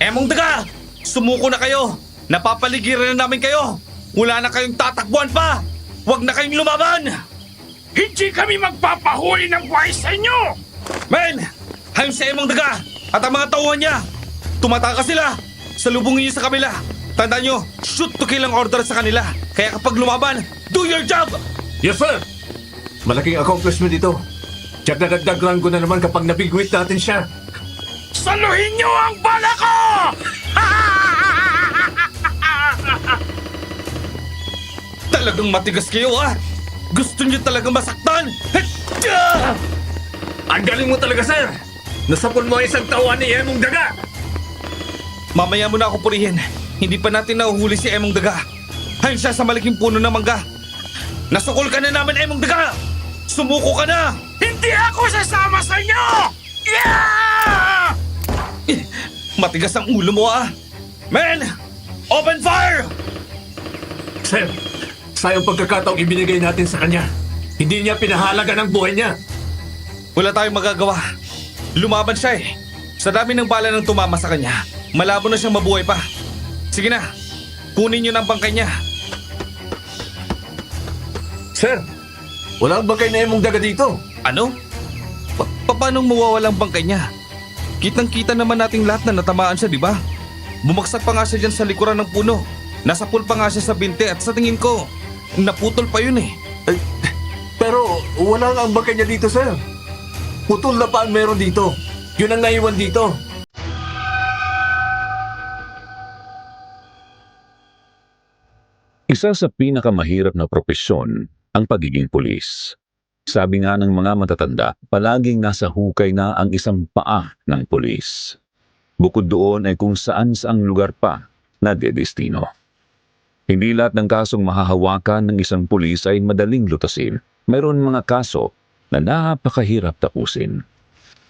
Emong Daga! Sumuko na kayo! Napapaligiran na namin kayo! Wala na kayong tatakbuhan pa! Huwag na kayong lumaban! Hindi kami magpapahuli ng buhay sa inyo! Men! Hayong si Emong Daga at ang mga tauhan niya! Tumatakas sila! Salubungin niyo sa kabila! Tandaan niyo, shoot to kill ang order sa kanila! Kaya kapag lumaban, do your job! Yes, sir! Malaking accomplishment ito. Tiyak na dagdag rango na naman kapag nabigwit natin siya. Saluhin niyo ang bala ko! Talagang matigas kayo, ha? Gusto niyo talagang masaktan? Ang galing mo talaga, sir! Nasapon mo ang isang tauhan ni Emong Daga! Mamaya mo na ako purihin. Hindi pa natin nahuhuli si Emong Daga. Hayun siya sa malaking puno ng mangga. Nasukol ka na namin, Emong Daga! Sumuko ka na! Hindi ako sasama sa inyo! Yeah! Matigas ang ulo mo, ah! Men! Open fire! Sir, sayang pagkakataong ibinigay natin sa kanya. Hindi niya pinahalaga ng buhay niya. Wala tayong magagawa. Lumaban siya eh. Sa dami ng bala ng tumama sa kanya, malabo na siyang mabuhay pa. Sige na, kunin niyo ng bangkay niya. Sir, walang bangkay na Emong Daga dito. Ano? Paano mawawalang bangkay niya? Kitang-kita naman nating lahat na natamaan siya, di ba? Bumagsak pa nga siya dyan sa likuran ng puno. Nasa pool pa nga siya sa binte at sa tingin ko, naputol pa yun eh. Pero wala nga ang bangkay niya dito, sir. Putol na pa ang meron dito. Yun ang naiwan dito. Isa sa pinakamahirap na propesyon ang pagiging pulis. Sabi nga ng mga matatanda, palaging nasa hukay na ang isang paa ng pulis. Bukod doon ay kung saan-saang lugar pa na dedestino. Hindi lahat ng kasong mahahawakan ng isang pulis ay madaling lutasin. Mayroon mga kaso na napakahirap tapusin.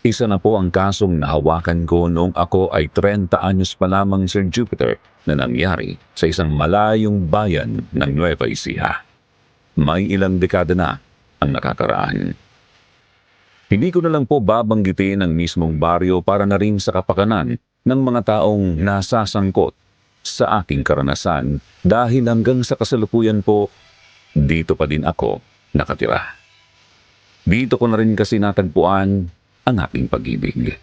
Isa na po ang kasong nahawakan ko noong ako ay 30 anyos pa lamang, Sir Jupiter, na nangyari sa isang malayong bayan ng Nueva Ecija. May ilang dekada na ang nakakaraan. Hindi ko na lang po babanggitin ang mismong baryo para na rin sa kapakanan ng mga taong nasasangkot sa aking karanasan dahil hanggang sa kasalukuyan po, dito pa din ako nakatira. Dito ko na rin kasi natagpuan ang aking pag-ibig.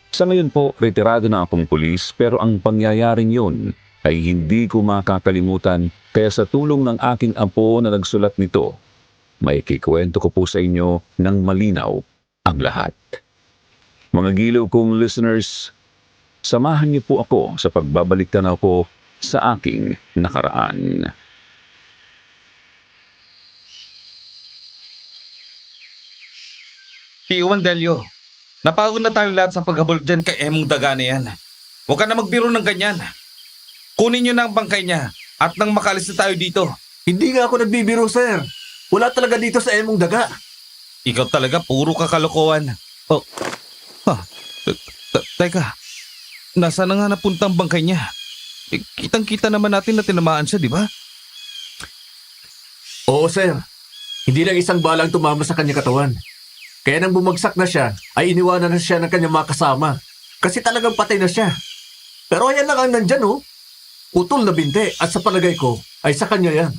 Sa ngayon po, retirado na akong pulis pero ang pangyayaring yun ay hindi ko makakalimutan kaya sa tulong ng aking apo na nagsulat nito, may kikwento ko po sa inyo ng malinaw ang lahat. Mga giliw kong listeners, samahan niyo po ako sa pagbabalik tanaw ko sa aking nakaraan. Iwan Delio, napagod na tayo lahat sa paghabol dyan kay Emong Daga na yan. Huwag ka na magbiro ng ganyan. Kunin niyo na ang bangkay niya at nang makalis na tayo dito. Hindi nga ako nagbibiro, sir. Wala talaga dito sa Emong Daga. Ikaw talaga, puro kakalokohan. Oh, teka. Nasaan na nga napunta ang bangkay niya? Kitang-kita naman natin na tinamaan siya, di ba? Oo, sir. Hindi lang isang balang tumama sa kanyang katawan. Kaya nang bumagsak na siya, ay iniwanan na siya ng kanyang mga kasama. Kasi talagang patay na siya. Pero ayan lang ang nandyan, oh. Putol na binte at sa palagay ko, ay sa kanya yan.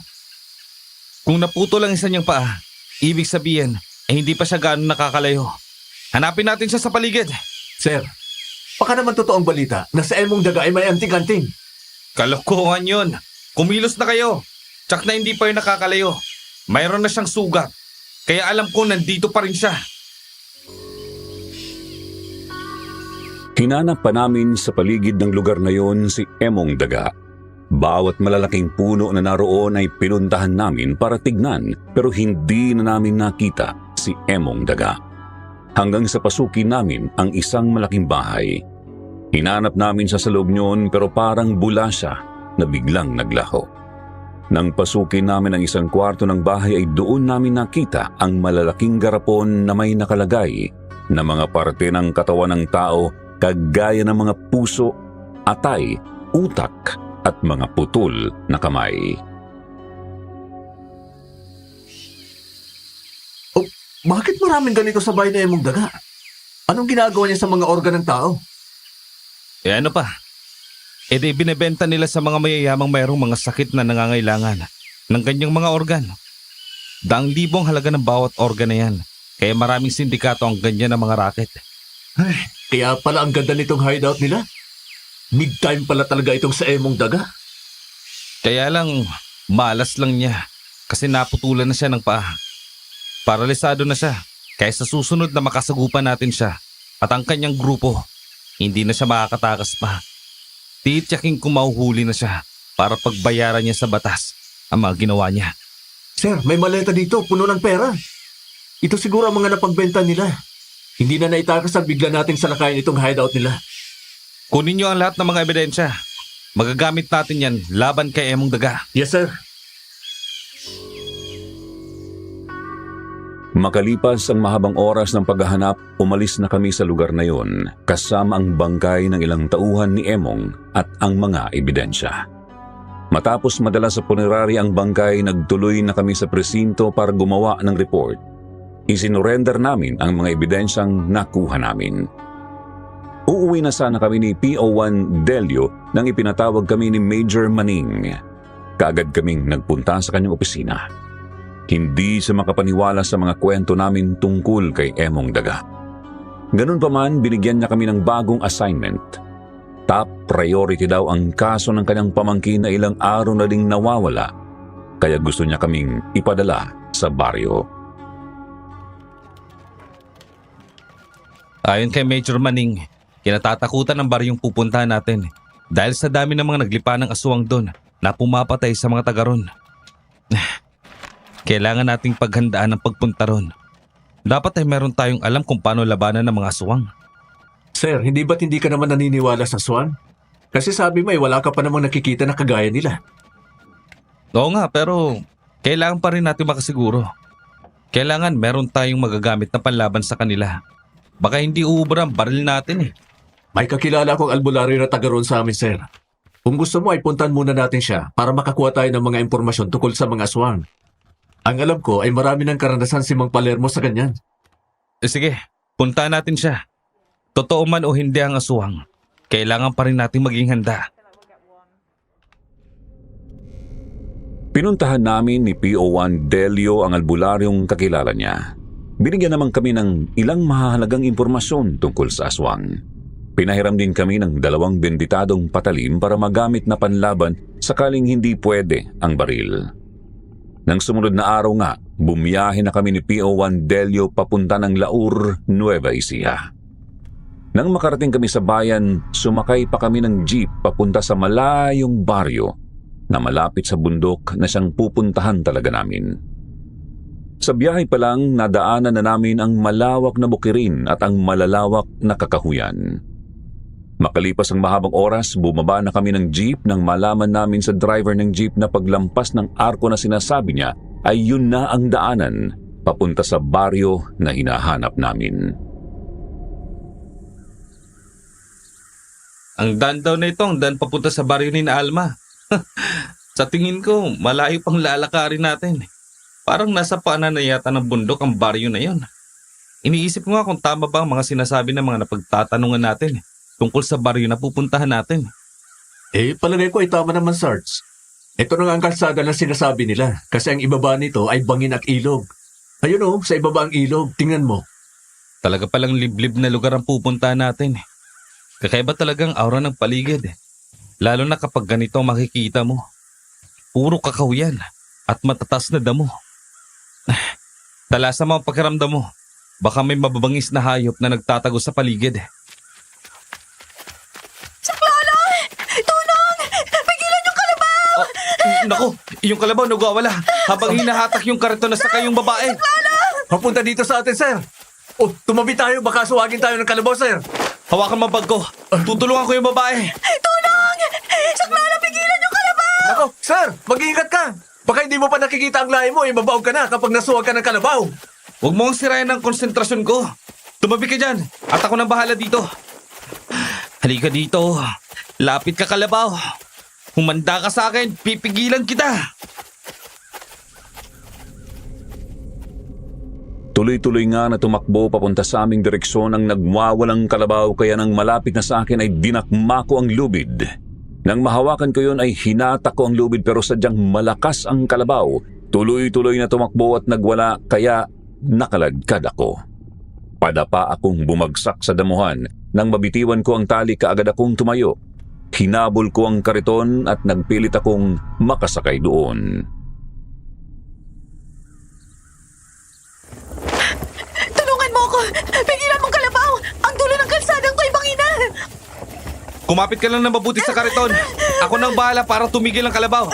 Kung naputol lang isa niyang paa, ibig sabihin, ay hindi pa siya gaano nakakalayo. Hanapin natin siya sa paligid. Sir, baka naman totoo ang balita na sa Emong Daga ay may anting-anting. Kalokohan yun. Kumilos na kayo. Tsak na hindi pa yun nakakalayo. Mayroon na siyang sugat. Kaya alam ko nandito pa rin siya. Hinanap pa namin sa paligid ng lugar na yon si Emong Daga. Bawat malalaking puno na naroon ay pinuntahan namin para tignan pero hindi na namin nakita si Emong Daga. Hanggang sa pasukin namin ang isang malaking bahay. Hinanap namin siya sa loob niyon pero parang bula siya na biglang naglaho. Nang pasukin namin ang isang kwarto ng bahay ay doon namin nakita ang malalaking garapon na may nakalagay na mga parte ng katawan ng tao kagaya ng mga puso, atay, utak at mga putol na kamay. Oh, bakit maraming ganito sa bahay na Emong Daga? Anong ginagawa niya sa mga organ ng tao? Ano pa? E di binebenta nila sa mga mayayamang mayroong mga sakit na nangangailangan ng ganyang mga organ. Daang libong halaga ng bawat organ na yan. Kaya maraming sindikato ang ganyan ng mga racket. Ay, kaya pala ang ganda nitong hideout nila. Mid-time pala talaga itong sa Emong Daga. Kaya lang, malas lang niya kasi naputulan na siya ng paa. Paralisado na siya kaya sa susunod na makasagupan natin siya at ang kanyang grupo, hindi na siya makakatakas pa. Titiyaking kung mahuhuli na siya para pagbayaran niya sa batas ang mga ginawa niya. Sir, may maleta dito, puno ng pera. Ito siguro ang mga napagbenta nila. Hindi na naitakas at bigla nating salakayin itong hideout nila. Kunin niyo ang lahat ng mga ebidensya. Magagamit natin yan laban kay Emong Daga. Yes, sir. Makalipas ang mahabang oras ng paghahanap, umalis na kami sa lugar na yun kasama ang bangkay ng ilang tauhan ni Emong at ang mga ebidensya. Matapos madala sa punerarya ang bangkay, nagtuloy na kami sa presinto para gumawa ng report. Isinurrender namin ang mga ebidensyang nakuha namin. Uuwi na sana kami ni PO1 Delio nang ipinatawag kami ni Major Maning. Kaagad kaming nagpunta sa kanyang opisina. Hindi siya makapaniwala sa mga kwento namin tungkol kay Emong Daga. Ganun pa man, binigyan niya kami ng bagong assignment. Top priority daw ang kaso ng kanyang pamangkin na ilang araw na ding nawawala. Kaya gusto niya kaming ipadala sa baryo. Ayon kay Major Maning, kinatatakutan ng baryong pupuntahan natin dahil sa dami ng mga naglipa ng aswang doon na pumapatay sa mga taga ron. Kailangan nating paghandaan ang pagpunta ron. Dapat ay meron tayong alam kung paano labanan ng mga aswang. Sir, hindi ba't hindi ka naman naniniwala sa swan? Kasi sabi mo wala ka pa namang nakikita na kagaya nila. Oo nga, pero kailangan pa rin natin makasiguro. Kailangan meron tayong magagamit na panlaban sa kanila. Baka hindi uubra ang baril natin eh. May kakilala akong albularyo na taga roon sa amin, sir. Kung gusto mo ay puntan muna natin siya para makakuha tayo ng mga impormasyon tungkol sa mga aswang. Ang alam ko ay marami ng karanasan si Mang Palermo sa ganyan. Sige, puntaan natin siya. Totoo man o hindi ang aswang, kailangan pa rin natin maging handa. Pinuntahan namin ni PO1 Delio ang albularyong kakilala niya. Binigyan naman kami ng ilang mahalagang impormasyon tungkol sa aswang. Pinahiram din kami ng 2 benditadong patalim para magamit na panlaban sakaling hindi pwede ang baril. Nang sumunod na araw nga, bumiyahe na kami ni PO1 Delio papunta ng Laur, Nueva Ecija. Nang makarating kami sa bayan, sumakay pa kami ng jeep papunta sa malayong baryo na malapit sa bundok na siyang pupuntahan talaga namin. Sa biyahe pa lang, nadaanan na namin ang malawak na bukirin at ang malalawak na kakahuyan. Makalipas ang mahabang oras, bumaba na kami ng jeep nang malaman namin sa driver ng jeep na paglampas ng arko na sinasabi niya ay yun na ang daanan papunta sa baryo na hinahanap namin. Ang daan daw na ito, ang daan papunta sa baryo ni na Alma. Sa tingin ko, malayo pang lalakarin natin. Parang nasa paanan na yata ng bundok ang baryo na yon. Iniisip ko nga kung tama ba ang mga sinasabi ng mga napagtatanungan natin tungkol sa baryo na pupuntahan natin. Palagay ko ay tama naman, Sarge. Ito na nga ang kalsada na sinasabi nila kasi ang ibaba nito ay bangin at ilog. Ayun sa ibaba ang ilog, tingnan mo. Talaga palang liblib na lugar ang pupuntahan natin. Kakaiba talagang aura ng paligid. Lalo na kapag ganito ang makikita mo. Puro kakahuyan at matatas na damo. Talasa mo ang pakiramdam mo. Baka may mababangis na hayop na nagtatago sa paligid. Saklolo! Tulong! Pigilan yung kalabaw! Naku, yung kalabaw nagwawala habang hinahatak yung kariton na sakay yung babae. Papunta dito sa atin, sir. Tumabi tayo, baka suwagin tayo ng kalabaw, sir. Hawakan mo ang bag ko. Tutulungan ko yung babae. Tulong! Saklolo, pigilan yung kalabaw! Ako, sir, mag-iingat ka. Baka hindi mo pa nakikita ang lahi mo, mabaog ka na kapag nasuwag ka ng kalabaw. Huwag mo ang sirayan ng konsentrasyon ko. Tumabi ka dyan at ako nang bahala dito. Halika dito. Lapit ka, kalabaw. Humanda ka sa akin, pipigilan kita. Tuloy-tuloy nga na tumakbo papunta sa aming direksyon ang nagwawalang kalabaw kaya nang malapit na sa akin ay dinakma ko ang lubid. Nang mahawakan ko yun ay hinatak ko ang lubid pero sadyang malakas ang kalabaw. Tuloy-tuloy na tumakbo at nagwala kaya nakaladkad ako. Padapa akong bumagsak sa damuhan. Nang mabitiwan ko ang tali kaagad akong tumayo. Hinabol ko ang kariton at nagpilit akong makasakay doon. Tulungan mo ako! Pigilan mong kalabaw! Ang dulo ng kalsadang to'y bangina! Kumapit ka lang na mabuti sa kariton. Ako nang bahala para tumigil ang kalabaw.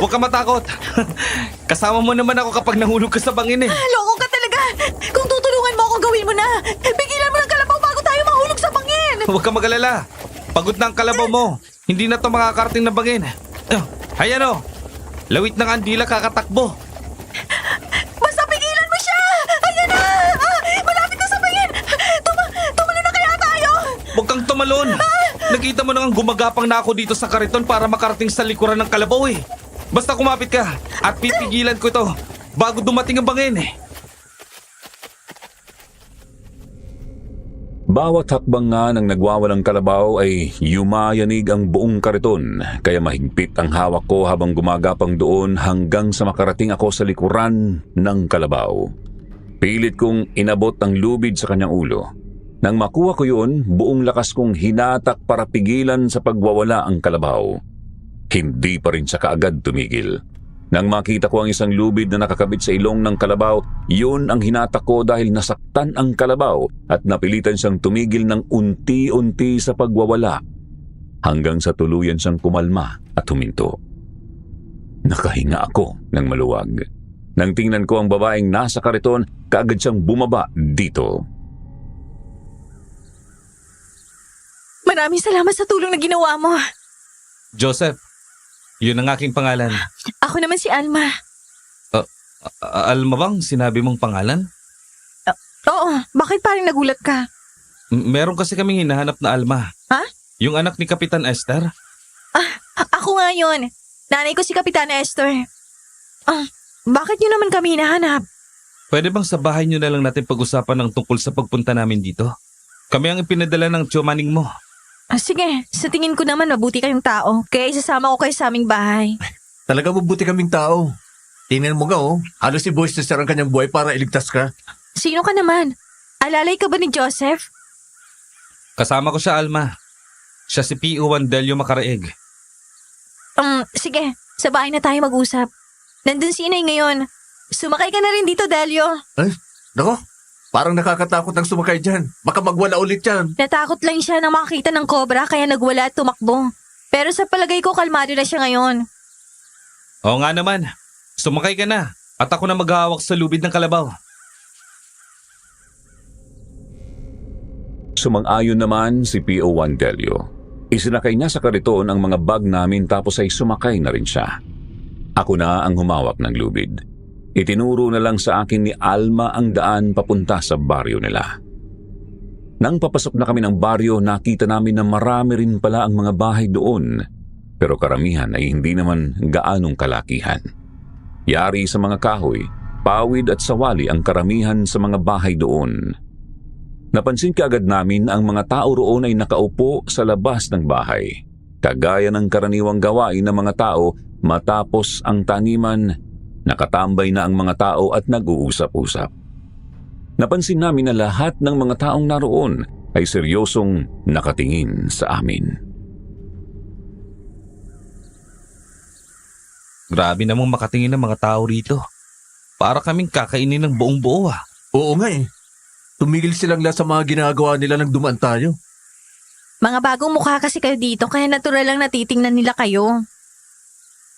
Huwag ka matakot. Kasama mo naman ako kapag nahulog ka sa bangin eh. Loko ka talaga! Kung tutulungan mo ako, gawin mo na! Pigilan mo ng kalabaw bago tayo mahulog sa bangin! Huwag ka magalala. Pagod na ang kalabaw mo. Hindi na to makakarating na bangin. Ayan o. Lawit ng andila kakatakbo. Basta pigilan mo siya! Ayan na! Malapit na sa bangin! Tumalo na kaya tayo! Huwag kang tumalon. Nakita mo nang gumagapang na ako dito sa kariton para makarating sa likuran ng kalabaw eh. Basta kumapit ka at pipigilan ko ito bago dumating ang bangin eh. Bawat hakbang nga ng nagwawalang kalabaw ay yumayanig ang buong kariton kaya mahigpit ang hawak ko habang gumagapang doon hanggang sa makarating ako sa likuran ng kalabaw. Pilit kong inabot ang lubid sa kanyang ulo. Nang makuha ko yun, buong lakas kong hinatak para pigilan sa pagwawala ang kalabaw. Hindi pa rin siya kaagad tumigil. Nang makita ko ang isang lubid na nakakabit sa ilong ng kalabaw, yun ang hinatak ko dahil nasaktan ang kalabaw at napilitan siyang tumigil ng unti-unti sa pagwawala hanggang sa tuluyan siyang kumalma at huminto. Nakahinga ako ng maluwag. Nang tingnan ko ang babaeng nasa kariton, kaagad siyang bumaba dito. Maraming salamat sa tulong na ginawa mo. Joseph, yun ang aking pangalan. Ako naman si Alma. Alma bang sinabi mong pangalan? Oo, bakit parang nagulat ka? Meron kasi kaming hinahanap na Alma. Ha? Yung anak ni Kapitan Esther. Ako nga yun. Nanay ko si Kapitana Esther. Bakit nyo naman kami hinahanap? Pwede bang sa bahay nyo na lang natin pag-usapan ng tungkol sa pagpunta namin dito? Kami ang ipinadala ng tiyomaning mo. Sige, sa tingin ko naman mabuti kayong tao. Kaya isasama ko kayo sa aming bahay. Talaga mabuti kaming tao. Tingnan mo nga halos si Boyce na ang kanyang buhay para iligtas ka. Sino ka naman? Alalay ka ba ni Joseph? Kasama ko siya, Alma. Siya si P.O. Wandelio Macaraeg. Sige, sa bahay na tayo mag-usap. Nandun si Inay ngayon. Sumakay ka na rin dito, Delio. Nako, parang nakakatakot ang sumakay dyan. Baka magwala ulit yan. Natakot lang siya nang makakita ng cobra kaya nagwala at tumakbo. Pero sa palagay ko, kalmado na siya ngayon. Oo nga naman. Sumakay ka na at ako na maghahawak sa lubid ng kalabaw. Sumang-ayon naman si P.O. Wandelio. Isinakay niya sa kariton ang mga bag namin tapos ay sumakay na rin siya. Ako na ang humawak ng lubid. Itinuro na lang sa akin ni Alma ang daan papunta sa baryo nila. Nang papasok na kami ng baryo, nakita namin na marami rin pala ang mga bahay doon. Pero karamihan ay hindi naman gaanong kalakihan. Yari sa mga kahoy, pawid at sawali ang karamihan sa mga bahay doon. Napansin kaagad namin ang mga tao roon ay nakaupo sa labas ng bahay. Kagaya ng karaniwang gawain ng mga tao matapos ang taniman, nakatambay na ang mga tao at nag-uusap-usap. Napansin namin na lahat ng mga taong naroon ay seryosong nakatingin sa amin. Grabe namang makatingin ng mga tao rito. Para kaming kakainin ng buong buo ah. Oo nga Tumigil silang lahat sa mga ginagawa nila nang dumaan tayo. Mga bagong mukha kasi kayo dito kaya natural lang natitingnan nila kayo.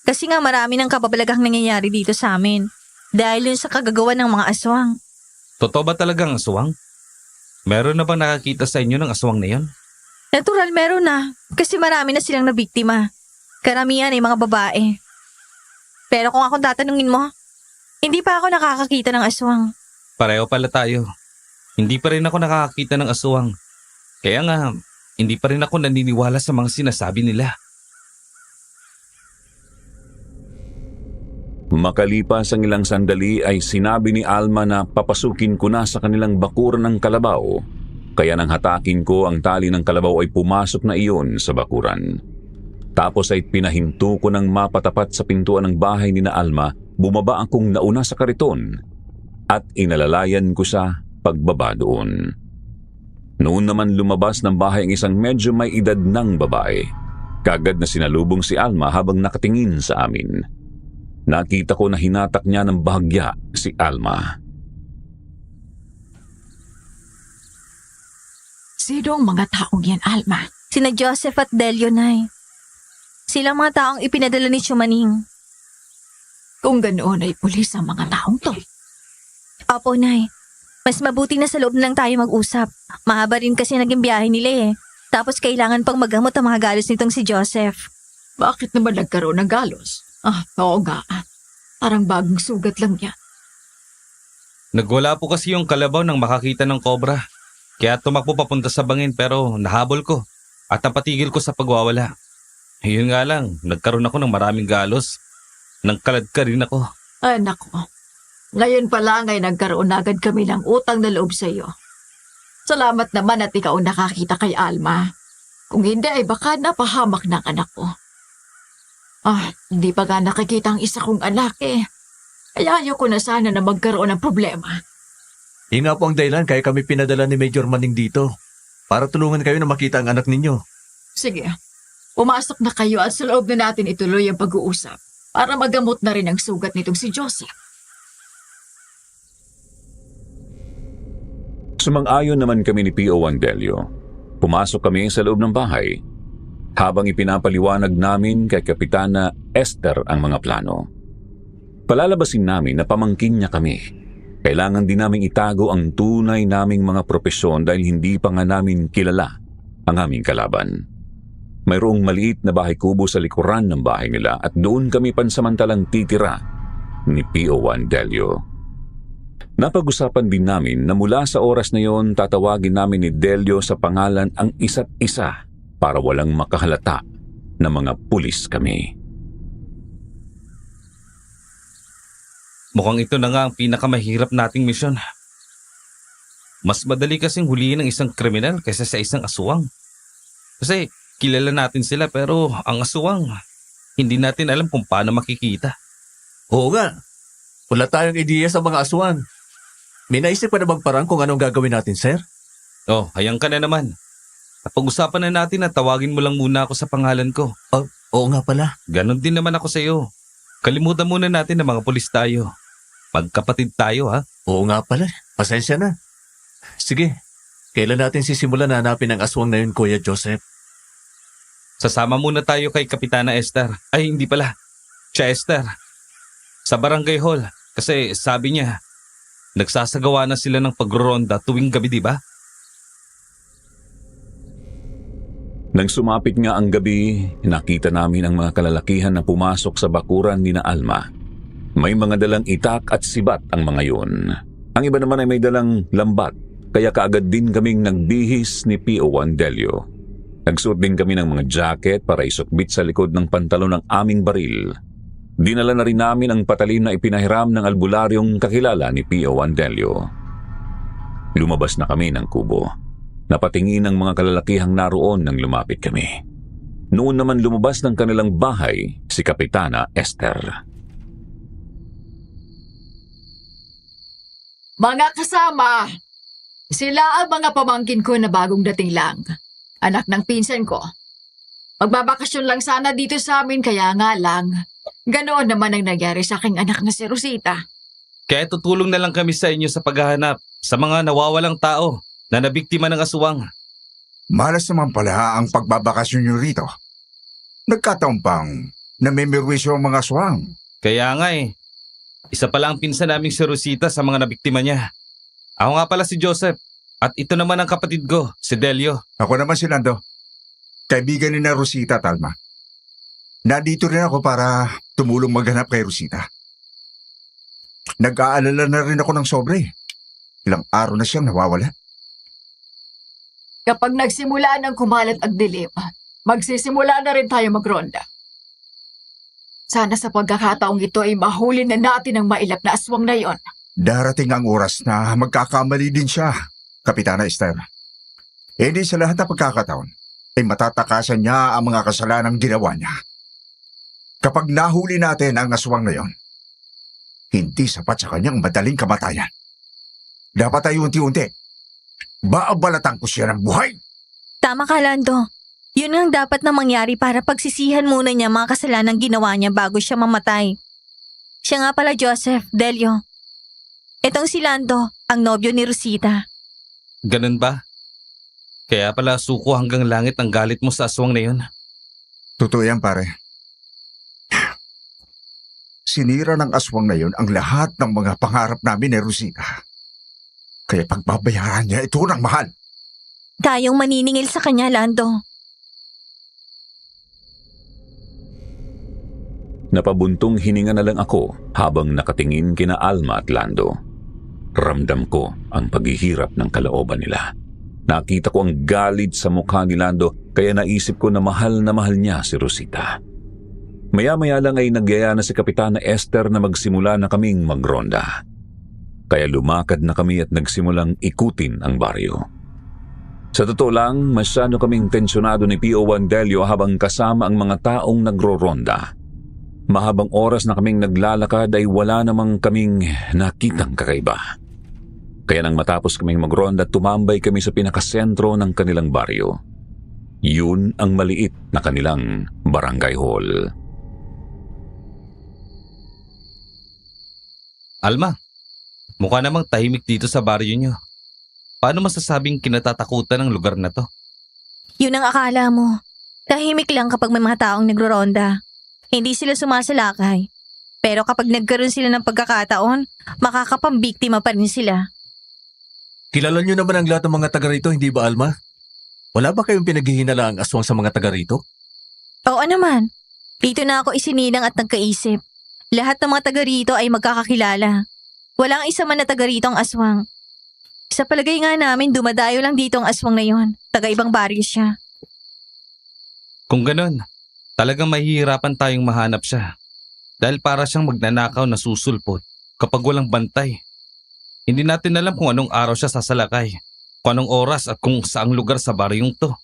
Kasi nga marami ng kababalaghang nangyayari dito sa amin. Dahil yun sa kagagawa ng mga aswang. Totoo ba talagang aswang? Meron na bang nakakita sa inyo ng aswang na yon? Natural meron na. Kasi marami na silang nabiktima. Karamihan ay mga babae. Pero kung akong tatanungin mo, hindi pa ako nakakakita ng aswang. Pareho pala tayo. Hindi pa rin ako nakakakita ng aswang. Kaya nga, hindi pa rin ako naniniwala sa mga sinasabi nila. Makalipas ang ilang sandali ay sinabi ni Alma na papasukin ko na sa kanilang bakuran ng kalabaw. Kaya nang hatakin ko ang tali ng kalabaw ay pumasok na iyon sa bakuran. Tapos ay pinahinto ko ng mapatapat sa pintuan ng bahay ni na Alma, bumaba akong nauna sa kariton at inalalayan ko sa pagbaba doon. Noon naman lumabas ng bahay ang isang medyo may edad ng babae. Kagad na sinalubong si Alma habang nakatingin sa amin. Nakita ko na hinatak niya ng bahagya si Alma. Sino ang mga taong yan, Alma? Sina Joseph at Delio, Nay. Sila mga taong ipinadala ni Chumaning. Kung ganoon ay pulis ang mga taong to. Opo, Nay. Mas mabuti na sa loob na lang tayo mag-usap. Mahaba rin kasi naging biyahe nila eh. Tapos kailangan pang magamot ang mga galos nitong si Joseph. Bakit naman nagkaroon ng galos? Oo nga. Parang bagong sugat lang yan. Nagwala po kasi yung kalabaw nang makakita ng kobra. Kaya tumakbo papunta sa bangin pero nahabol ko at napatigil ko sa pagwawala. Yun nga lang, nagkaroon ako ng maraming galos. Nangkalad ka rin ako. Ay, nako. Ngayon pa lang ay nagkaroon agad kami ng utang na loob sa iyo. Salamat naman at ikaw nakakita kay Alma. Kung hindi ay baka napahamak ng anak ko. Hindi pa nga nakikita ang isa kong anak eh. Kaya ayoko na sana na magkaroon ng problema. Yun nga po ang dahilan kaya kami pinadala ni Major Manning dito. Para tulungan kayo na makita ang anak ninyo. Sige, pumasok na kayo at sa loob na natin ituloy ang pag-uusap para magamot na rin ang sugat nitong si Joseph. Sumang-ayon naman kami ni P.O. Delio. Pumasok kami sa loob ng bahay habang ipinapaliwanag namin kay Kapitana Esther ang mga plano. Palalabasin namin na pamangkin niya kami. Kailangan din naming itago ang tunay naming mga propesyon dahil hindi pa nga namin kilala ang aming kalaban. Mayroong maliit na bahay kubo sa likuran ng bahay nila at doon kami pansamantalang titira ni P.O. Delio. Napag-usapan din namin na mula sa oras na yon tatawagin namin ni Delio sa pangalan ang isa't isa para walang makahalata na mga pulis kami. Mukhang ito na nga ang pinakamahirap nating misyon. Mas madali kasing huliin ng isang kriminal kaysa sa isang aswang. Kasi kilala natin sila pero ang aswang, hindi natin alam kung paano makikita. Oo nga. Wala tayong ideya sa mga aswang. May naisip pa na bang parang kung anong gagawin natin, sir? Oh, hayang ka na naman. Napag-usapan na natin na tawagin mo lang muna ako sa pangalan ko. Oo nga pala. Ganon din naman ako sa iyo. Kalimutan muna natin na mga pulis tayo. Magkapatid tayo ha. Oo nga pala. Pasensya na. Sige. Kailan natin sisimulan na hanapin ang aswang na yun, Kuya Joseph? Sasama muna tayo kay Kapitana Esther. Ay, hindi pala. Siya Esther. Sa barangay hall. Kasi sabi niya, nagsasagawa na sila ng pagroronda tuwing gabi, di ba? Nang sumapit nga ang gabi, nakita namin ang mga kalalakihan na pumasok sa bakuran ni na Alma. May mga dalang itak at sibat ang mga yun. Ang iba naman ay may dalang lambat, kaya kaagad din kaming nagbihis ni P.O. Delio. Nagsuot din kami ng mga jacket para isukbit sa likod ng pantalon ng aming baril. Dinala na rin namin ang patalim na ipinahiram ng albularyong kakilala ni P.O. Delio. Lumabas na kami ng kubo. Napatingin ang mga kalalakihang naroon nang lumapit kami. Noon naman lumabas ng kanilang bahay si Kapitana Esther. Mga kasama, sila ang mga pamangkin ko na bagong dating lang. Anak ng pinsan ko. Magbabakasyon lang sana dito sa amin kaya nga lang. Ganoon naman ang nangyari sa aking anak na si Rosita. Kaya tutulong na lang kami sa inyo sa paghahanap sa mga nawawalang tao na nabiktima ng aswang. Malas naman pala ang pagbabakasyon nyo rito. Nagkataon pang namimirwisyo ang mga aswang. Kaya nga eh. Isa pala ang pinsan naming si Rosita sa mga nabiktima niya. Ako nga pala si Joseph. At ito naman ang kapatid ko, si Delio. Ako naman si Nando. Kaibigan ni na Rosita at Alma. Nandito rin ako para tumulong maghanap kay Rosita. Nag-aalala na rin ako ng sobre. Ilang araw na siyang nawawala. Kapag nagsimula ng kumalat ang dilim, magsisimula na rin tayo magronda. Sana sa pagkakataong ito ay mahuli na natin ang mailap na aswang na yon. Darating ang oras na magkakamali din siya, Kapitana Esther. Hindi sa lahat ng pagkakataon, ay matatakasan niya ang mga kasalanang ginawa niya. Kapag nahuli natin ang aswang na yon, hindi sapat sa kanyang madaling kamatayan. Dapat ay unti-unti. Baabalatan ko siya ng buhay. Tama ka, Lando. Yun ang dapat na mangyari para pagsisihan muna niya mga kasalanang ginawa niya bago siya mamatay. Siya nga pala, Joseph, Delio. Itong si Lando, ang nobyo ni Rosita. Ganun ba? Kaya pala suko hanggang langit ang galit mo sa aswang na yun. Totoo yan, pare. Sinira ng aswang na yon ang lahat ng mga pangarap namin ni Rosita. Kaya pagbabayaran niya ito ng mahal. Tayong maniningil sa kanya, Lando. Napabuntong hininga na lang ako habang nakatingin kina Alma at Lando. Ramdam ko ang paghihirap ng kalooban nila. Nakita ko ang galit sa mukha ni Lando kaya naisip ko na mahal niya si Rosita. Maya-maya lang ay nagyaya na si Kapitana Esther na magsimula na kaming magronda. Kaya lumakad na kami at nagsimulang ikutin ang baryo. Sa totoo lang, masyado kaming tensyonado ni P.O. Delio habang kasama ang mga taong nagro-ronda. Mahabang oras na kaming naglalakad ay wala namang kaming nakitang kakaiba. Kaya nang matapos kaming magronda, tumambay kami sa pinakasentro ng kanilang baryo. Yun ang maliit na kanilang barangay hall. Alma, mukha namang tahimik dito sa baryo niyo. Paano masasabing kinatatakutan ng lugar na to? Yun ang akala mo. Tahimik lang kapag may mga taong nagro-ronda. Hindi sila sumasalakay. Pero kapag nagkaroon sila ng pagkakataon, makakapambiktima pa rin sila. Kilala niyo naman ang lahat ng mga taga rito, hindi ba, Alma? Wala ba kayong pinaghihinala ang aswang sa mga taga rito? Oo naman. Dito na ako isinilang at nagkaisip. Lahat ng mga taga rito ay magkakakilala. Walang isa man na taga rito ang aswang. Sa palagay nga namin, dumadayo lang dito ang aswang na yon. Taga ibang baryo siya. Kung ganun, talagang mahihirapan tayong mahanap siya. Dahil para siyang magnanakaw na susulpot kapag walang bantay. Hindi natin alam kung anong araw siya sasalakay, kung anong oras at kung saang lugar sa baryong to.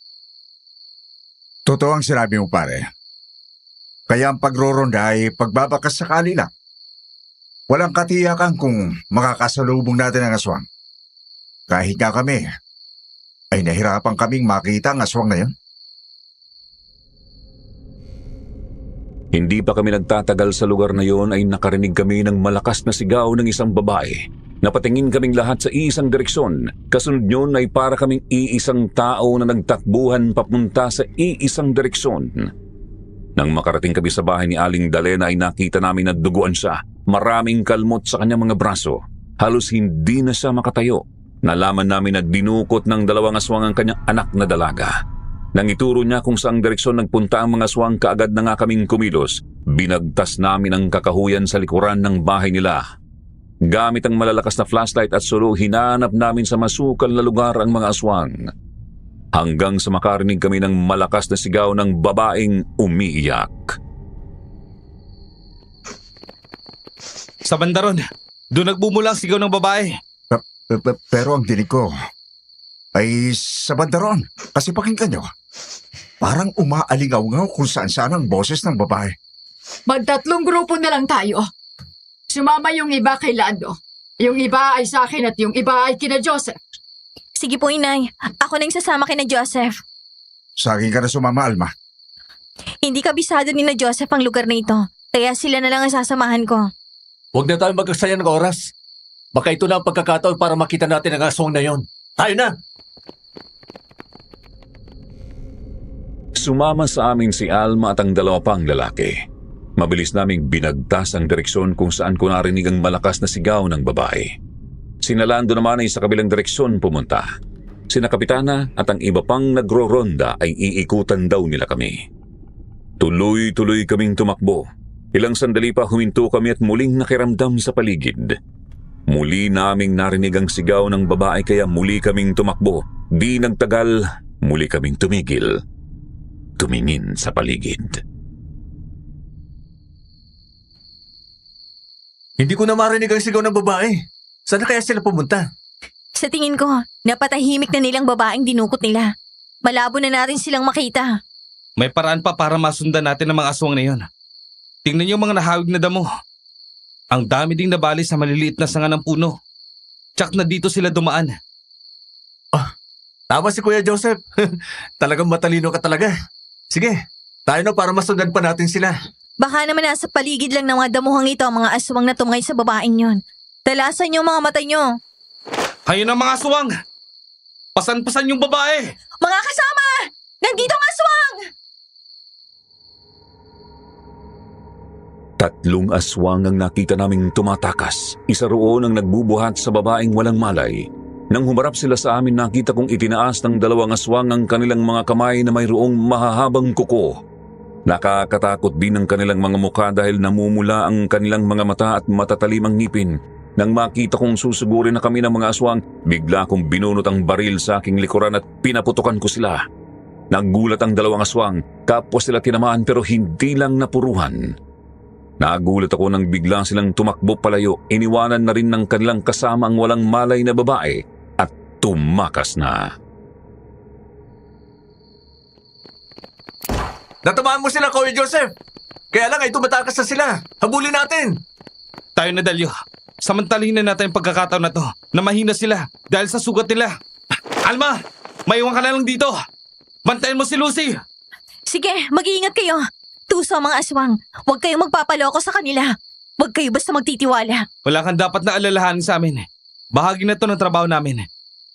Totoo ang sinabi mo, pare. Kaya ang pagroronda ay pagbabakas sakali lang. Walang katiyakan kung makakasalubong natin ang aswang. Kahit nga kami, ay nahirapan kaming makita ang aswang na yun. Hindi pa kami nagtatagal sa lugar na yon ay nakarinig kami ng malakas na sigaw ng isang babae. Napatingin kaming lahat sa iisang direksyon. Kasunod yun ay para kaming iisang tao na nagtakbuhan papunta sa iisang direksyon. Nang makarating kami sa bahay ni Aling Dalena ay nakita namin na duguan siya. Maraming kalmot sa kanyang mga braso. Halos hindi na siya makatayo. Nalaman namin na dinukot ng dalawang aswang ang kanyang anak na dalaga. Nang ituro niya kung saang direksyon nagpunta ang mga aswang, kaagad na nga kaming kumilos. Binagtas namin ang kakahuyan sa likuran ng bahay nila. Gamit ang malalakas na flashlight at sulo, hinanap namin sa masukal na lugar ang mga aswang. Hanggang sa makarinig kami ng malakas na sigaw ng babaeng umiiyak. Sa bandaron, doon nagbumula ang sigaw ng babae. Pero ang dinig ko ay sa bandaron. Kasi pakinggan nyo, parang umaalingaw-ngaw kung saan-saan ang boses ng babae. Magtatlong grupo na lang tayo. Sumama yung iba kay Lando. Yung iba ay sa akin at yung iba ay kina Joseph. Sige po, Inay. Ako na yung sasama kina Joseph. Sa akin ka na sumama, Alma. Hindi kabisado ni na Joseph ang lugar na ito. Kaya sila na lang ang sasamahan ko. Huwag na tayo magkaksaya ng oras. Baka ito na ang pagkakataon para makita natin ang aswang na yon. Tayo na! Sumama sa amin si Alma at ang dalawa pang lalaki. Mabilis naming binagtas ang direksyon kung saan ko narinig ang malakas na sigaw ng babae. Sina Lando naman ay sa kabilang direksyon pumunta. Sina Kapitana at ang iba pang nagro-ronda ay iikutan daw nila kami. Tuloy-tuloy kaming tumakbo. Ilang sandali pa huminto kami at muling nakiramdam sa paligid. Muli naming narinig ang sigaw ng babae kaya muli kaming tumakbo. Di nagtagal, muli kaming tumigil. Tumingin sa paligid. Hindi ko na marinig ang sigaw ng babae. Saan na kaya sila pumunta? Sa tingin ko, napatahimik na nilang babaeng dinukot nila. Malabo na natin silang makita. May paraan pa para masundan natin ang mga aswang na yon. Tingnan niyo mga nahawig na damo. Ang dami ding nabali sa maliliit na sanga ng puno. Tsak na dito sila dumaan. Tama si Kuya Joseph. Talagang matalino ka talaga. Sige, tayo na para masundan pa natin sila. Baka naman nasa paligid lang ng mga damuhang ito ang mga aswang na tumangay sa babaeng yon. Talasan niyo ang mga mata niyo. Kayo na mga aswang! Pasan-pasan yung babae! Mga kasama! Nandito ang aswang! 3 aswang ang nakita naming tumatakas. Isa roon ang nagbubuhat sa babaeng walang malay. Nang humarap sila sa amin, nakita kong itinaas ng 2 aswang ang kanilang mga kamay na mayroong mahahabang kuko. Nakakatakot din ang kanilang mga mukha dahil namumula ang kanilang mga mata at matatalim ang ngipin. Nang makita kong susugurin na kami ng mga aswang, bigla kong binunot ang baril sa aking likuran at pinaputukan ko sila. Nagulat ang 2 aswang, kapwa sila tinamaan pero hindi lang napuruhan. Nagulat ako nang bigla silang tumakbo palayo, iniwanan na rin ng kanilang kasama ang walang malay na babae at tumakas na. Natamaan mo sila, Kuya Joseph. Kaya lang ay tumatakas na sila. Habulin natin. Tayo na, Delio. Samantalahin na natin ang pagkakataon na to na mahina sila dahil sa sugat nila. Alma! Maiwan ka na lang dito! Bantayan mo si Lucy! Sige, mag-iingat kayo. Tuso ang mga aswang. Huwag kayong magpapaloko sa kanila. Huwag kayo basta magtitiwala. Wala kang dapat na alalahanin sa amin. Bahagi na to ng trabaho namin.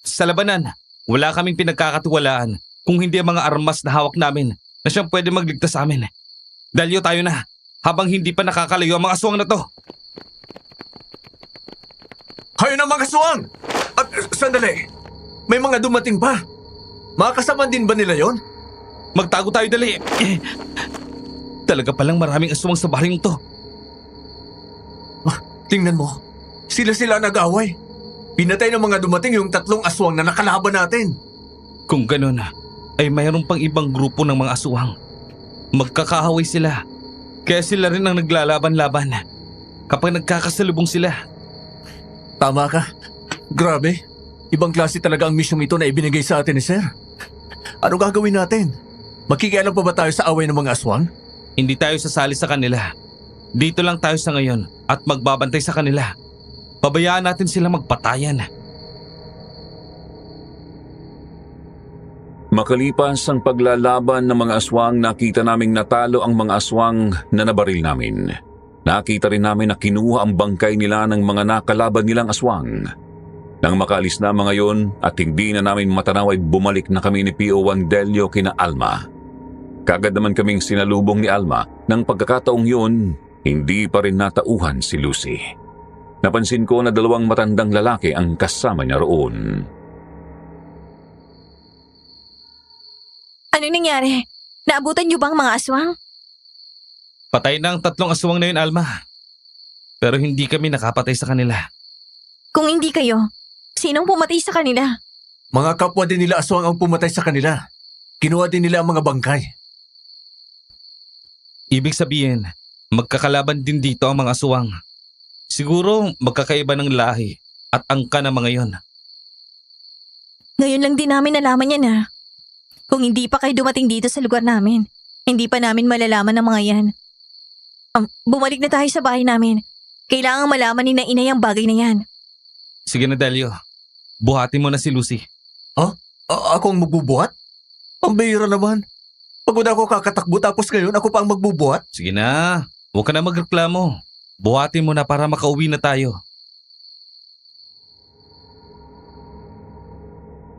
Sa labanan, wala kaming pinagkakatiwalaan kung hindi ang mga armas na hawak namin na siyang pwede magligtas sa amin. Dalyo, tayo na habang hindi pa nakakalayo ang mga aswang na to. Hayo na mga aswang! At sandali, may mga dumating pa. Mga kasama din ba nila yon? Magtago tayo, dali. Talaga palang maraming aswang sa baharing to. Tingnan mo, sila nag-away. Pinatay ng mga dumating yung 3 aswang na nakalaban natin. Kung ganun, ay mayroon pang ibang grupo ng mga aswang. Magkakahaway sila. Kaya sila rin ang naglalaban-laban kapag nagkakasalubong sila. Tama ka. Grabe. Ibang klase talaga ang misyong ito na ibinigay sa atin ni Sir. Ano gagawin natin? Makikialam pa ba tayo sa away ng mga aswang? Hindi tayo sasali sa kanila. Dito lang tayo sa ngayon at magbabantay sa kanila. Pabayaan natin sila magpatayan. Makalipas ang paglalaban ng mga aswang, nakita naming natalo ang mga aswang na nabaril namin. Nakita rin namin na kinuha ang bangkay nila ng mga nakalaban nilang aswang. Nang makaalis na mga yon at hindi na namin matanaw ay bumalik na kami ni P.O. Delio kina Alma. Kagad naman kaming sinalubong ni Alma. Nang pagkakataong yun, hindi pa rin natauhan si Lucy. Napansin ko na 2 matandang lalaki ang kasama niya roon. Ano nangyari? Naabutan niyo bang mga aswang? Patay na ang 3 aswang na yun, Alma. Pero hindi kami nakapatay sa kanila. Kung hindi kayo, sinong pumatay sa kanila? Mga kapwa din nila aswang ang pumatay sa kanila. Kinuha din nila ang mga bangkay. Ibig sabihin, magkakalaban din dito ang mga aswang. Siguro magkakaiba ng lahi at angka ng mga yon. Ngayon lang din namin nalaman yan ha. Kung hindi pa kayo dumating dito sa lugar namin, hindi pa namin malalaman ang mga yan. Bumalik na tayo sa bahay namin. Kailangang malaman ni na inay ang bagay na yan. Sige na, Delio. Buhatin mo na si Lucy. Ako ang magbubuhat? Ang bihira naman. Pagod ako kakatakbo tapos ngayon ako pa ang magbubuhat? Sige na. Huwag ka na magreklamo. Buhatin mo na para makauwi na tayo.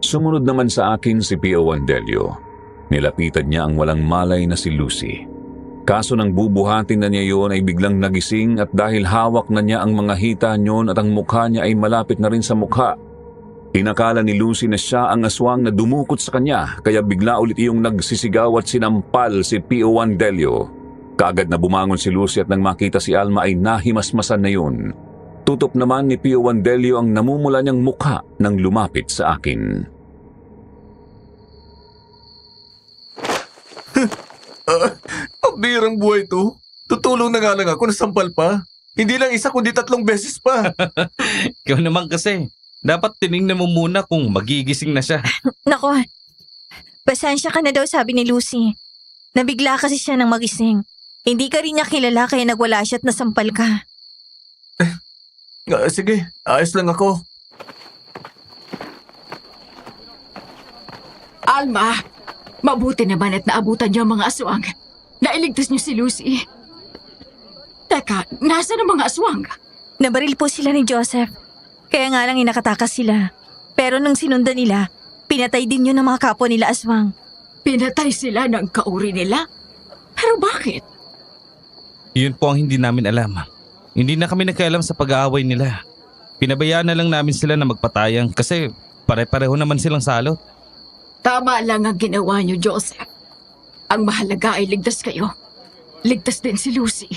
Sumunod naman sa akin si P.O. Delio. Nilapitan niya ang walang malay na si Lucy. Kaso nang bubuhatin na niya yon ay biglang nagising at dahil hawak na niya ang mga hita niyon at ang mukha niya ay malapit na rin sa mukha. Inakala ni Lucy na siya ang aswang na dumukot sa kanya kaya bigla ulit iyong nagsisigaw at sinampal si P.O. Delio. Kaagad na bumangon si Lucy at nang makita si Alma ay nahimasmasan na yun. Tutok naman ni P.O. Delio ang namumula niyang mukha nang lumapit sa akin. Ang bihirang buhay to. Tutulong na nga lang ako, nasampal pa. Hindi lang isa kundi 3 beses pa. Ikaw naman kasi. Dapat tinignan mo muna kung magigising na siya. Nako, Pasensya ka na daw, sabi ni Lucy. Nabigla kasi siya nang magising. Hindi ka rin niya kilala kaya nagwala siya at nasampal ka. Sige, ayos lang ako. Alma, mabuti naman at naabutan niyo ang mga aswang. Nailigtas niyo si Lucy. Teka, nasa ang mga aswang? Nabaril po sila ni Joseph. Kaya nga lang inakatakas sila. Pero nung sinundan nila, pinatay din yun ng mga kapwa nila aswang. Pinatay sila ng kauri nila? Pero bakit? Yun po ang hindi namin alam. Hindi na kami nagkaalam sa pag-aaway nila. Pinabayaan na lang namin sila na magpatayang kasi pare-pareho naman silang salot. Tama lang ang ginawa niyo, Joseph. Ang mahalaga ay ligtas kayo. Ligtas din si Lucy.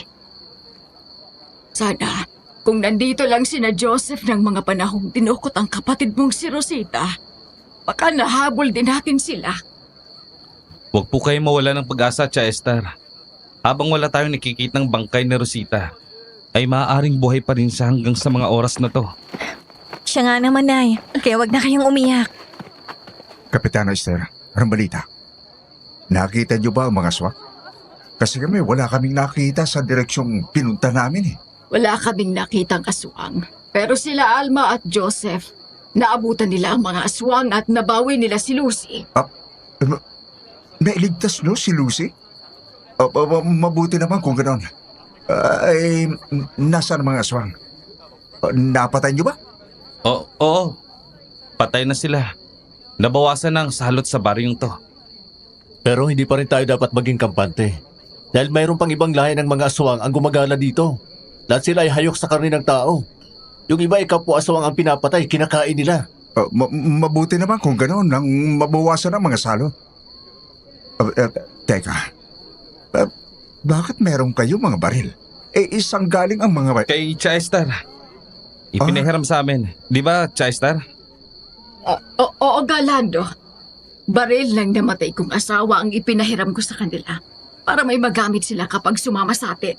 Sana, kung nandito lang sina Joseph ng mga panahong dinukot ang kapatid mong si Rosita, baka nahabol din natin sila. Huwag po kayo mawala ng pag-asa, Chester. Habang wala tayong nakikitang bangkay ni Rosita, ay maaaring buhay pa rin siya hanggang sa mga oras na to. Siya nga naman, Nay. Kaya wag na kayong umiyak. Kapitana Esther, anong balita? Nakita niyo ba ang mga aswang? Kasi kami wala kaming nakita sa direksyong pinunta namin eh. Wala kaming nakitang aswang. Pero sila Alma at Joseph, naabutan nila ang mga aswang at nabawi nila si Lucy. Nailigtas no si Lucy? Mabuti naman kung gano'n. Nasaan ang mga aswang? Napatay niyo ba? Oo. Patay na sila. Nabawasan ng salot sa baryong to. Pero hindi pa rin tayo dapat maging kampante. Dahil mayroon pang ibang lahi ng mga aswang ang gumagala dito. Lahat sila ay hayok sa karne ng tao. Yung iba ay kapwa aswang ang pinapatay, kinakain nila. Mabuti naman kung gano'n nang mabawasan ang mga salot. Teka. Bakit meron kayo mga baril? Isang galing ang mga baril. Kay Chester. Ipinahiram sa amin. Di ba, Chester? Oo, Galando. Baril lang namatay kong asawa ang ipinahiram ko sa kanila para may magamit sila kapag sumama sa atin.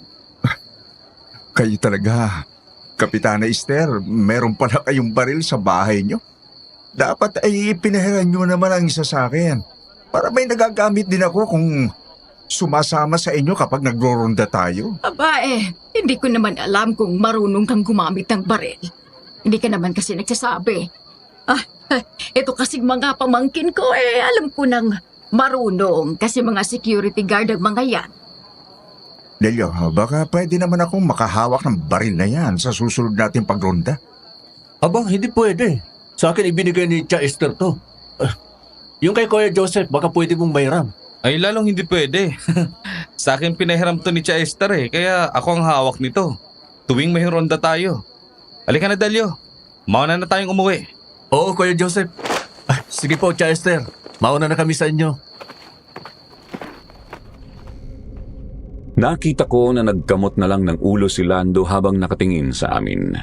Kayo talaga. Kapitana Esther, meron pala kayong baril sa bahay nyo. Dapat ay pinahiran nyo naman ang isa sa akin. Para may nagagamit din ako kung sumasama sa inyo kapag nagro-ronda tayo. Aba hindi ko naman alam kung marunong kang gumamit ng baril. Hindi ka naman kasi nagsasabi. Ito kasing mga pamangkin ko alam ko nang marunong kasi mga security guard ang mga yan. Delio, baka pwede naman akong makahawak ng baril na yan sa susunod nating pagronda. Aba, hindi pwede. Sa akin ibinigay ni Chester to. Yung kay Kuya Joseph, baka pwede mong mayram. Ay lalong hindi pwede. Sa akin pinahiram to ni Chester kaya ako ang hawak nito. Tuwing may ronda tayo. Halika na, Delio. Mauna na tayong umuwi. Oo, Kuya Joseph. Sige po, Chester. Mauna na kami sa inyo. Nakita ko na nagkamot na lang ng ulo si Lando habang nakatingin sa amin.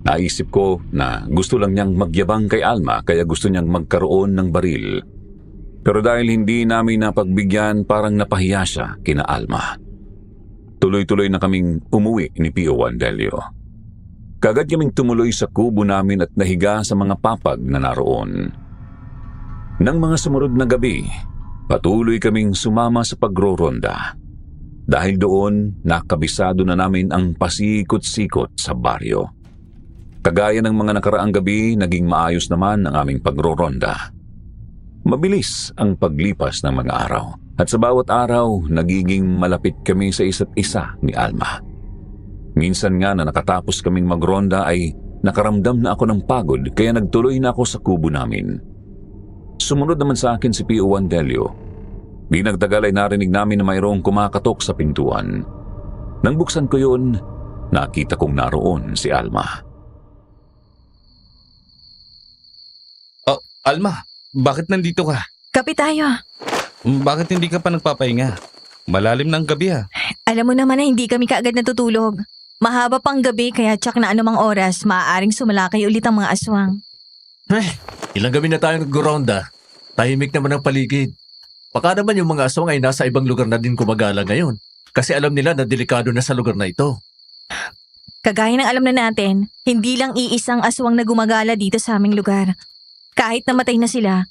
Naisip ko na gusto lang niyang magyabang kay Alma kaya gusto niyang magkaroon ng baril. Pero dahil hindi namin napagbigyan, parang napahiya siya kina Alma. Tuloy-tuloy na kaming umuwi ni Pio Wandelio. Kagad kaming tumuloy sa kubo namin at nahiga sa mga papag na naroon. Nang mga sumunod na gabi, patuloy kaming sumama sa pagroronda. Dahil doon, nakabisado na namin ang pasikot-sikot sa baryo. Kagaya ng mga nakaraang gabi, naging maayos naman ang aming pagroronda. Mabilis ang paglipas ng mga araw at sa bawat araw, nagiging malapit kami sa isa't isa ni Alma. Minsan nga na nakatapos kaming magronda ay nakaramdam na ako ng pagod kaya nagtuloy na ako sa kubo namin. Sumunod naman sa akin si Pio Wandelio. Di nagtagal ay narinig namin na mayroong kumakatok sa pintuan. Nang buksan ko yun, nakita kong naroon si Alma. Oh, Alma, bakit nandito ka? Kape tayo. Bakit hindi ka pa nagpapahinga? Malalim na ang gabi Alam mo naman na hindi kami kaagad natutulog. Mahaba pang gabi kaya tsak na anumang oras, maaaring sumalakay ulit ang mga aswang. Ilang gabi na tayo nag-ronda. Tahimik naman ang paligid. Baka naman yung mga aswang ay nasa ibang lugar na din kumagala ngayon. Kasi alam nila na delikado na sa lugar na ito. Kagaya ng alam na natin, hindi lang iisang aswang na gumagala dito sa aming lugar. Kahit namatay na sila,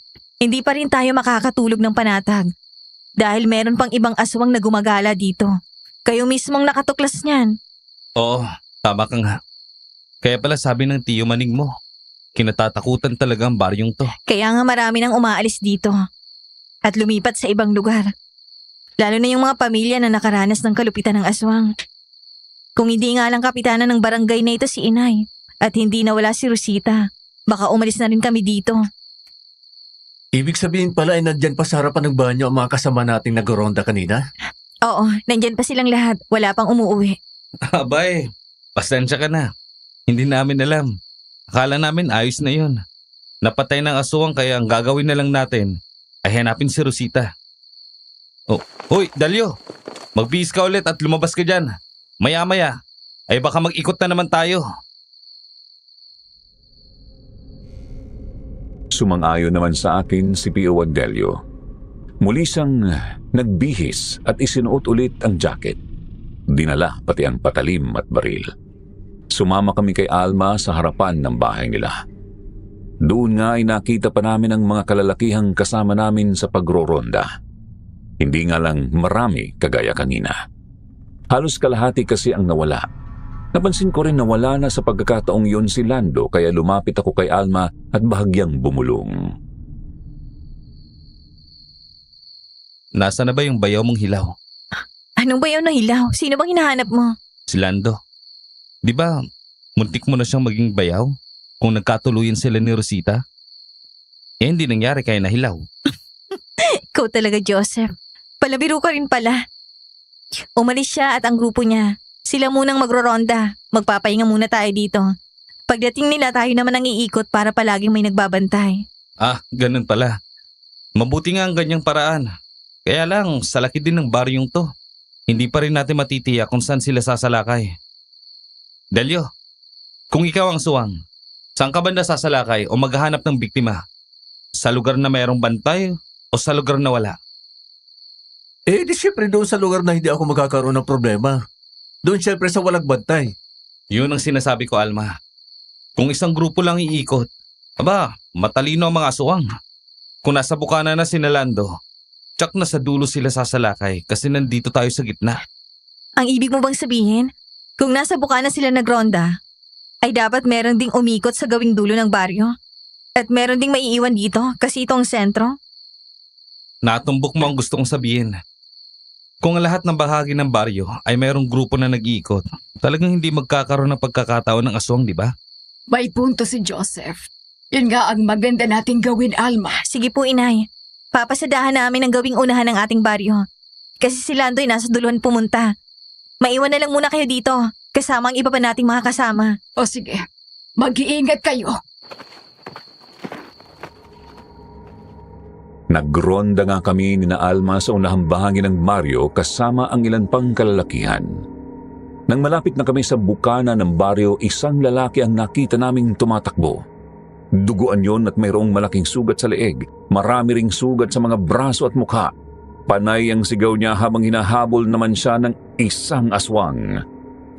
hindi pa rin tayo makakatulog ng panatag. Dahil meron pang ibang aswang na gumagala dito. Kayo mismong nakatuklas niyan. Oo, tama ka nga. Kaya pala sabi ng tiyo maning mo, kinatatakutan talaga ang baryong to. Kaya nga marami nang umaalis dito. At lumipat sa ibang lugar. Lalo na yung mga pamilya na nakaranas ng kalupitan ng aswang. Kung hindi nga lang kapitanan ng barangay na ito si Inay at hindi nawala si Rosita, baka umalis na rin kami dito. Ibig sabihin pala ay nandyan pa sa harapan ng banyo ang mga kasama nating nag-ronda kanina? Oo, nandyan pa silang lahat. Wala pang umuwi. Abay, pasensya ka na. Hindi namin alam. Akala namin ayos na yun. Napatay ng aswang kaya ang gagawin na lang natin ay hanapin si Rosita. Oh, hoy, Dalyo! Magbihis ka ulit at lumabas ka dyan. Maya-maya, ay baka mag-ikot na naman tayo. Sumang-ayon naman sa akin si Pio Adelio. Muli siyang nagbihis at isinuot ulit ang jacket. Dinala pati ang patalim at baril. Sumama kami kay Alma sa harapan ng bahay nila. Doon nga ay nakita pa namin ang mga kalalakihang kasama namin sa pagroronda. Hindi nga lang marami kagaya kanina. Halos kalahati kasi ang nawala. Napansin ko rin na wala na sa pagkakataong yun si Lando kaya lumapit ako kay Alma at bahagyang bumulong. Nasa na ba yung bayaw mong hilaw? Anong bayaw na hilaw? Sino bang hinahanap mo? Si Lando. Di ba, muntik mo na siyang maging bayaw kung nagkatuluyan sila ni Rosita? Eh, hindi nangyari kaya nahilaw. Ikaw talaga, Joseph. Palabiro ka rin pala. Umalis siya at ang grupo niya. Sila munang magroronda. Magpapahinga muna tayo dito. Pagdating nila tayo naman ang iikot para palaging may nagbabantay. Ah, ganun pala. Mabuti nga ang ganyang paraan. Kaya lang, sa laki din ng baryong to. Hindi pa rin natin matitiyak kung saan sila sasalakay. Delio, kung ikaw ang suwang, saan ka banda sasalakay o maghahanap ng biktima? Sa lugar na mayroong bantay o sa lugar na wala? Eh, di syempre doon sa lugar na hindi ako magkakaroon ng problema. Doon syempre sa walang bantay. Yun ang sinasabi ko, Alma. Kung isang grupo lang iikot, aba, matalino ang mga aswang. Kung nasa bukana na si Nalando, tsak na sa dulo sila sasalakay kasi nandito tayo sa gitna. Ang ibig mo bang sabihin, kung nasa bukana sila nagronda, ay dapat meron ding umikot sa gawing dulo ng baryo? At meron ding maiiwan dito kasi ito ang sentro? Natumbok mo ang gusto kong sabihin. Kung ang lahat ng bahagi ng baryo ay mayroong grupo na nag-iikot, talagang hindi magkakaroon ng pagkakataon ng aswang, di ba? May punto si Joseph. Yun nga ang maganda nating gawin, Alma. Sige po, Inay. Papasadahan namin ang gawing unahan ng ating baryo. Kasi si Landoy nasa duluhan pumunta. Maiwan na lang muna kayo dito, kasama ang iba pa nating mga kasama. O sige, mag-iingat kayo. Nagronda nga kami ni na Alma sa unahang bahagi ng baryo kasama ang ilan pang kalalakihan. Nang malapit na kami sa bukana ng baryo, isang lalaki ang nakita naming tumatakbo. Duguan yon at mayroong malaking sugat sa leeg, marami ring sugat sa mga braso at mukha. Panay ang sigaw niya habang hinahabol naman siya ng isang aswang.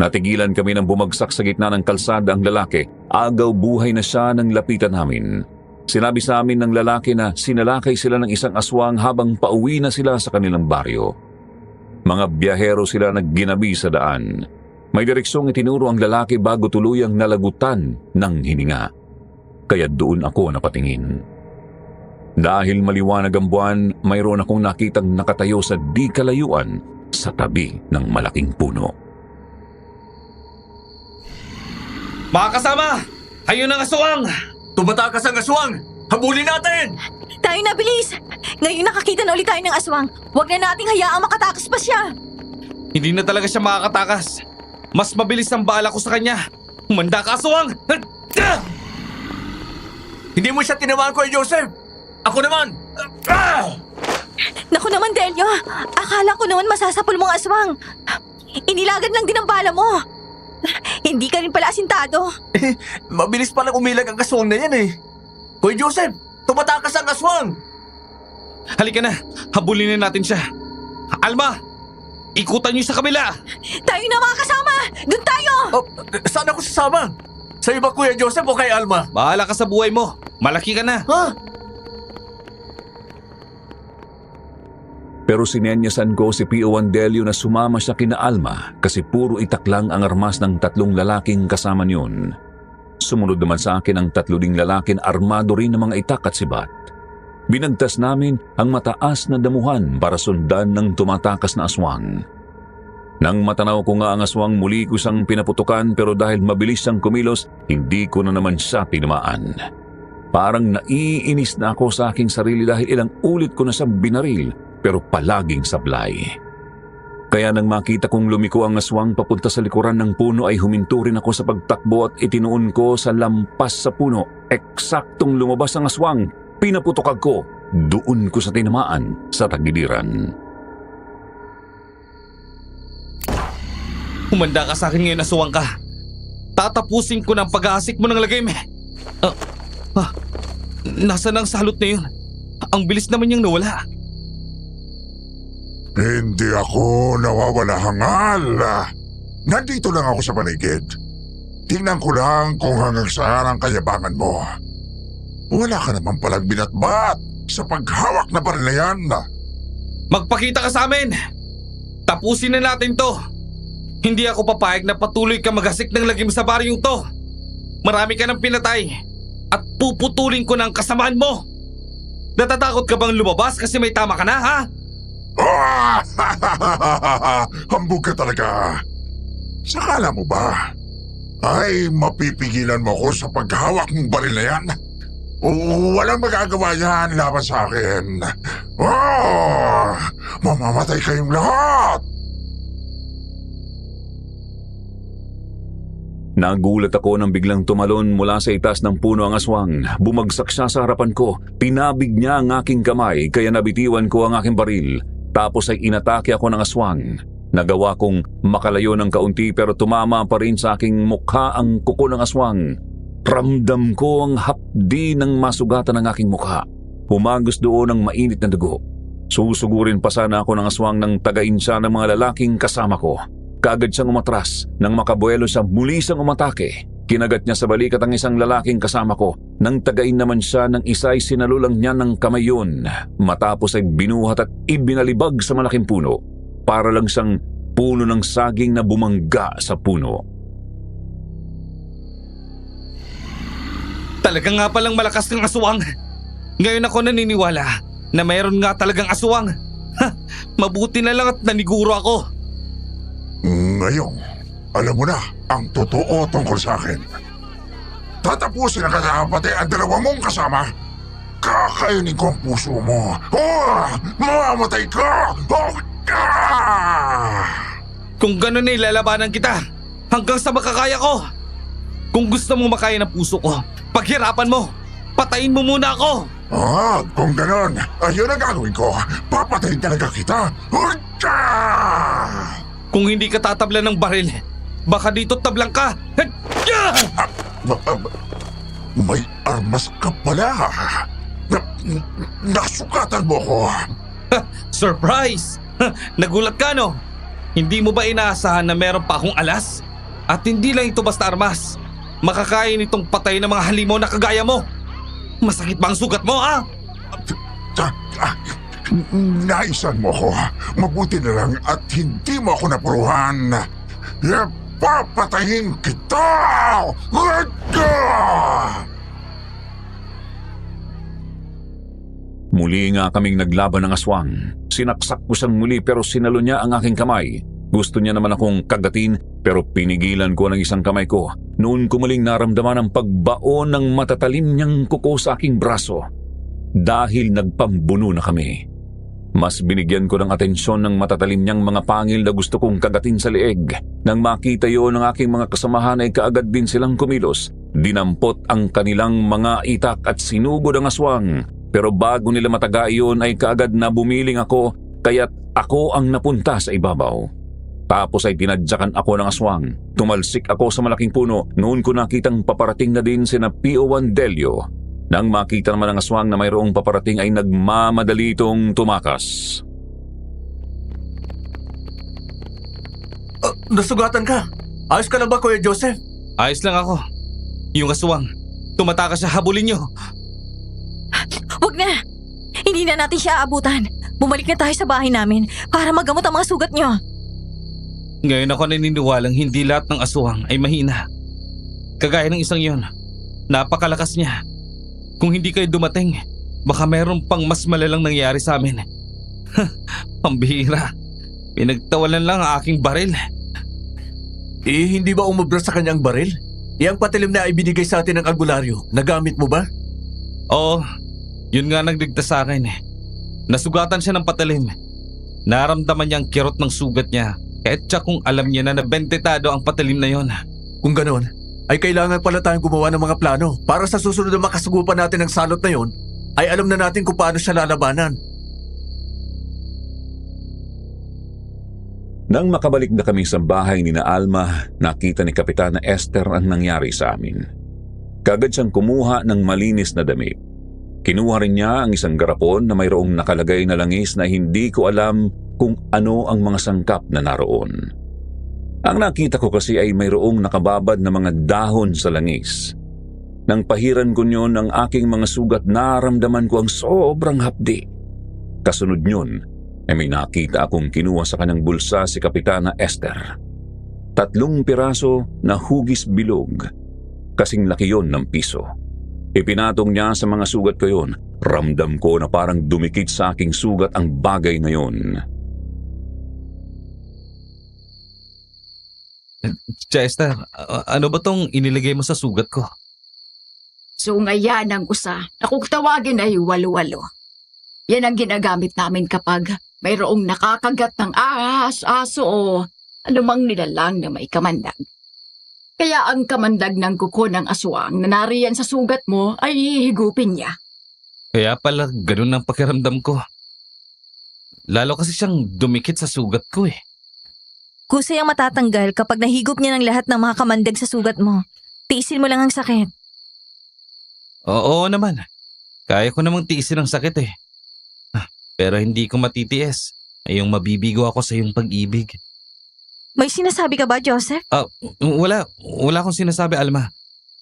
Natigilan kami nang bumagsak sa gitna ng kalsada ang lalaki. Agaw buhay na siya nang lapitan namin. Sinabi sa amin ng lalaki na sinalakay sila ng isang aswang habang pauwi na sila sa kanilang baryo. Mga biyahero sila nagginabi sa daan. May direksyong itinuro ang lalaki bago tuluyang nalagutan ng hininga. Kaya doon ako napatingin. Dahil maliwanag ang buwan, mayroon akong nakitang nakatayo sa di kalayuan sa tabi ng malaking puno. Mga kasama! Ayun ang aswang! Tumatakas ang aswang! Habulin natin! Tayo na, bilis! Ngayon nakakita na ulit tayo ng aswang. Huwag na nating hayaang makatakas pa siya. Hindi na talaga siya makakatakas. Mas mabilis ang bala ko sa kanya. Humanda ka, aswang! Hindi mo siya tinamaan ko, Joseph! Ako naman! Naku naman, Delio. Akala ko naman masasapul mong aswang. Inilagan lang din ang bala mo. Hindi ka rin pala asintado. Mabilis palang umilag ang aswang na yan eh. Kuya Joseph, tumatakas ang aswang! Halika na, habulin na natin siya. Alma, ikutan niyo sa kabila. Tayo na mga kasama! Doon tayo! Oh, saan ako sasama? Sa iba, Kuya Joseph o kay Alma? Bahala ka sa buhay mo. Malaki ka na. Ha? Pero sinenyasan ko si Pio Wandelio na sumama siya kina Alma kasi puro itak lang ang armas ng 3 lalaking kasama niyon. Sumunod naman sa akin ang 3 ding lalaking armado rin ng mga itak at sibat. Binagtas namin ang mataas na damuhan para sundan ng tumatakas na aswang. Nang matanaw ko nga ang aswang, muli ko siyang pinaputukan pero dahil mabilis siyang kumilos, hindi ko na naman siya tinamaan. Parang naiinis na ako sa aking sarili dahil ilang ulit ko na siyang binaril pero palaging sablay. Kaya nang makita kong lumiko ang aswang papunta sa likuran ng puno ay huminto rin ako sa pagtakbo at itinuon ko sa lampas sa puno. Eksaktong lumabas ang aswang, pinaputok ko, doon ko sa tinamaan sa tagiliran. Humanda ka sa akin ngayon, aswang ka. Tatapusin ko ng pag-aasik mo ng lagay me. Nasaan ang salot na yun? Ang bilis naman niyang nawala. Hindi ako nawawala, hangal. Nandito lang ako sa paligid. Tingnan ko lang kung hanggang saan ang kayabangan mo. Wala ka naman palang binatbat sa paghawak na baril na yan. Magpakita ka sa amin! Tapusin na natin to! Hindi ako papayag na patuloy ka maghasik ng lagim sa baryong to. Marami ka ng pinatay at puputulin ko ng kasamaan mo. Natatakot ka bang lumabas kasi may tama ka na, ha? Hambog ka talaga. Sakala mo ba ay mapipigilan mo ko sa paghawak ng baril na yan? Walang magagawa yan laban sa akin. Mamamatay kayong lahat. Nagulat ako nang biglang tumalon mula sa itaas ng puno ang aswang. Bumagsak siya sa harapan ko. Tinabig niya ang aking kamay kaya nabitiwan ko ang aking baril. Tapos ay inatake ako ng aswang. Nagawa kong makalayo ng kaunti pero tumama pa rin sa aking mukha ang kuko ng aswang. Ramdam ko ang hapdi ng masugatan ng aking mukha. Humagos doon ang mainit na dugo. Susugurin pa sana ako ng aswang nang tagain siya ng mga lalaking kasama ko. Kaagad siyang umatras. Nang makabuelo siya, muli siyang umatake. Kinagat niya sa balikat ang isang lalaking kasama ko. Nang tagain naman siya ng isa ay sinalulang niya ng kamay yun. Matapos ay binuhat at ibinalibag sa malaking puno. Para lang siyang puno ng saging na bumangga sa puno. Talaga nga palang malakas ng aswang. Ngayon ako naniniwala na mayroon nga talagang aswang. Mabuti na lang at naniguro ako. Ngayon, alam mo na ang totoo tungkol sa akin. Tatapusin na kaya pati ang 2 mong kasama. Kakainin ko ang puso mo. Mamamatay ka! Kung ganun ay lalabanan kita hanggang sa makakaya ko. Kung gusto mong makaya ng puso ko, paghirapan mo. Patayin mo muna ako. Kung ganun, ayun ang gagawin ko. Papatayin talaga kita. Kung hindi ka tatablan ng baril, baka dito tablang ka. May armas ka pala. Nasukatan mo ko. Surprise! Nagulat ka, no? Hindi mo ba inaasahan na meron pa akong alas? At hindi lang ito basta armas. Makakain itong patay ng mga halimaw na kagaya mo. Masakit ba ang sugat mo, ha? Naisan mo ko. Mabuti na lang at hindi mo ako napuruhan. Papatayin kita! Muli nga kaming naglaban ng aswang. Sinaksak ko siyang muli pero sinalo niya ang aking kamay. Gusto niya naman akong kagatin pero pinigilan ko ng isang kamay ko. Noon ko muling naramdaman ang pagbaon ng matatalim niyang kuko sa aking braso. Dahil nagpambuno na kami. Mas binigyan ko ng atensyon ng matatalim niyang mga pangil na gusto kong kagatin sa leeg. Nang makita yun ng aking mga kasamahan ay kaagad din silang kumilos. Dinampot ang kanilang mga itak at sinugod ang aswang. Pero bago nila mataga iyon ay kaagad na bumiling ako kaya't ako ang napunta sa ibabaw. Tapos ay tinadyakan ako ng aswang. Tumalsik ako sa malaking puno. Noon ko nakitang paparating na din sina Pio Wandelio. Nang makita naman ng aswang na mayroong paparating ay nagmamadali itong tumakas. Nasugatan ka. Ayos ka na ba, Kuya Joseph? Ayos lang ako. Yung aswang, tumatakas siya, habulin niyo. Wag na! Hindi na natin siya aabutan. Bumalik na tayo sa bahay namin para magamot ang mga sugat niyo. Ngayon ako naniniwalang hindi lahat ng aswang ay mahina. Kagaya ng isang yon, napakalakas niya. Kung hindi kayo dumating, baka meron pang mas malalang nangyari sa amin. Pambihira. Pinagtawalan lang ang aking baril. Hindi ba umubra sa kanyang baril? Yang patilim na ibinigay sa atin ng albularyo, nagamit mo ba? Oo, yun nga nagligtas sa akin. Nasugatan siya ng patalim. Naramdaman niya ang kirot ng sugat niya. Kahit siya kung alam niya na nabentetado ang patalim na yon. Kung ganoon, ay kailangan pala tayong gumawa ng mga plano para sa susunod na makasugupan natin ng salot na yon, ay alam na natin kung paano siya lalabanan. Nang makabalik na kami sa bahay ni na Alma, nakita ni Kapitana Esther ang nangyari sa amin. Kagad siyang kumuha ng malinis na damit. Kinuha rin niya ang isang garapon na mayroong nakalagay na langis na hindi ko alam kung ano ang mga sangkap na naroon. Ang nakita ko kasi ay mayroong nakababad na mga dahon sa langis. Nang pahiran ko niyon ang aking mga sugat, naramdaman ko ang sobrang hapdi. Kasunod niyon ay may nakita akong kinuha sa kanyang bulsa si Kapitana Esther. 3 piraso na hugis bilog. Kasing laki yon ng piso. Ipinatong niya sa mga sugat ko yon. Ramdam ko na parang dumikit sa aking sugat ang bagay na yon. Chester, ano ba tong inilagay mo sa sugat ko? So ngayon ang usa, na kung tawagin ay walo-walo. Yan ang ginagamit namin kapag mayroong nakakagat ng ahas, aso o anumang nilalang na may kamandag. Kaya ang kamandag ng kuko ng aswang na nariyan sa sugat mo ay hihigupin niya. Kaya pala ganun ang pakiramdam ko. Lalo kasi siyang dumikit sa sugat ko eh. Kusay ang matatanggal kapag nahigop niya ng lahat ng mga kamandag sa sugat mo. Tiisin mo lang ang sakit. Oo naman. Kaya ko namang tiisin ang sakit eh. Pero hindi ko matitiis. Yung mabibigo ako sa iyong pag-ibig. May sinasabi ka ba, Joseph? Wala. Wala akong sinasabi, Alma.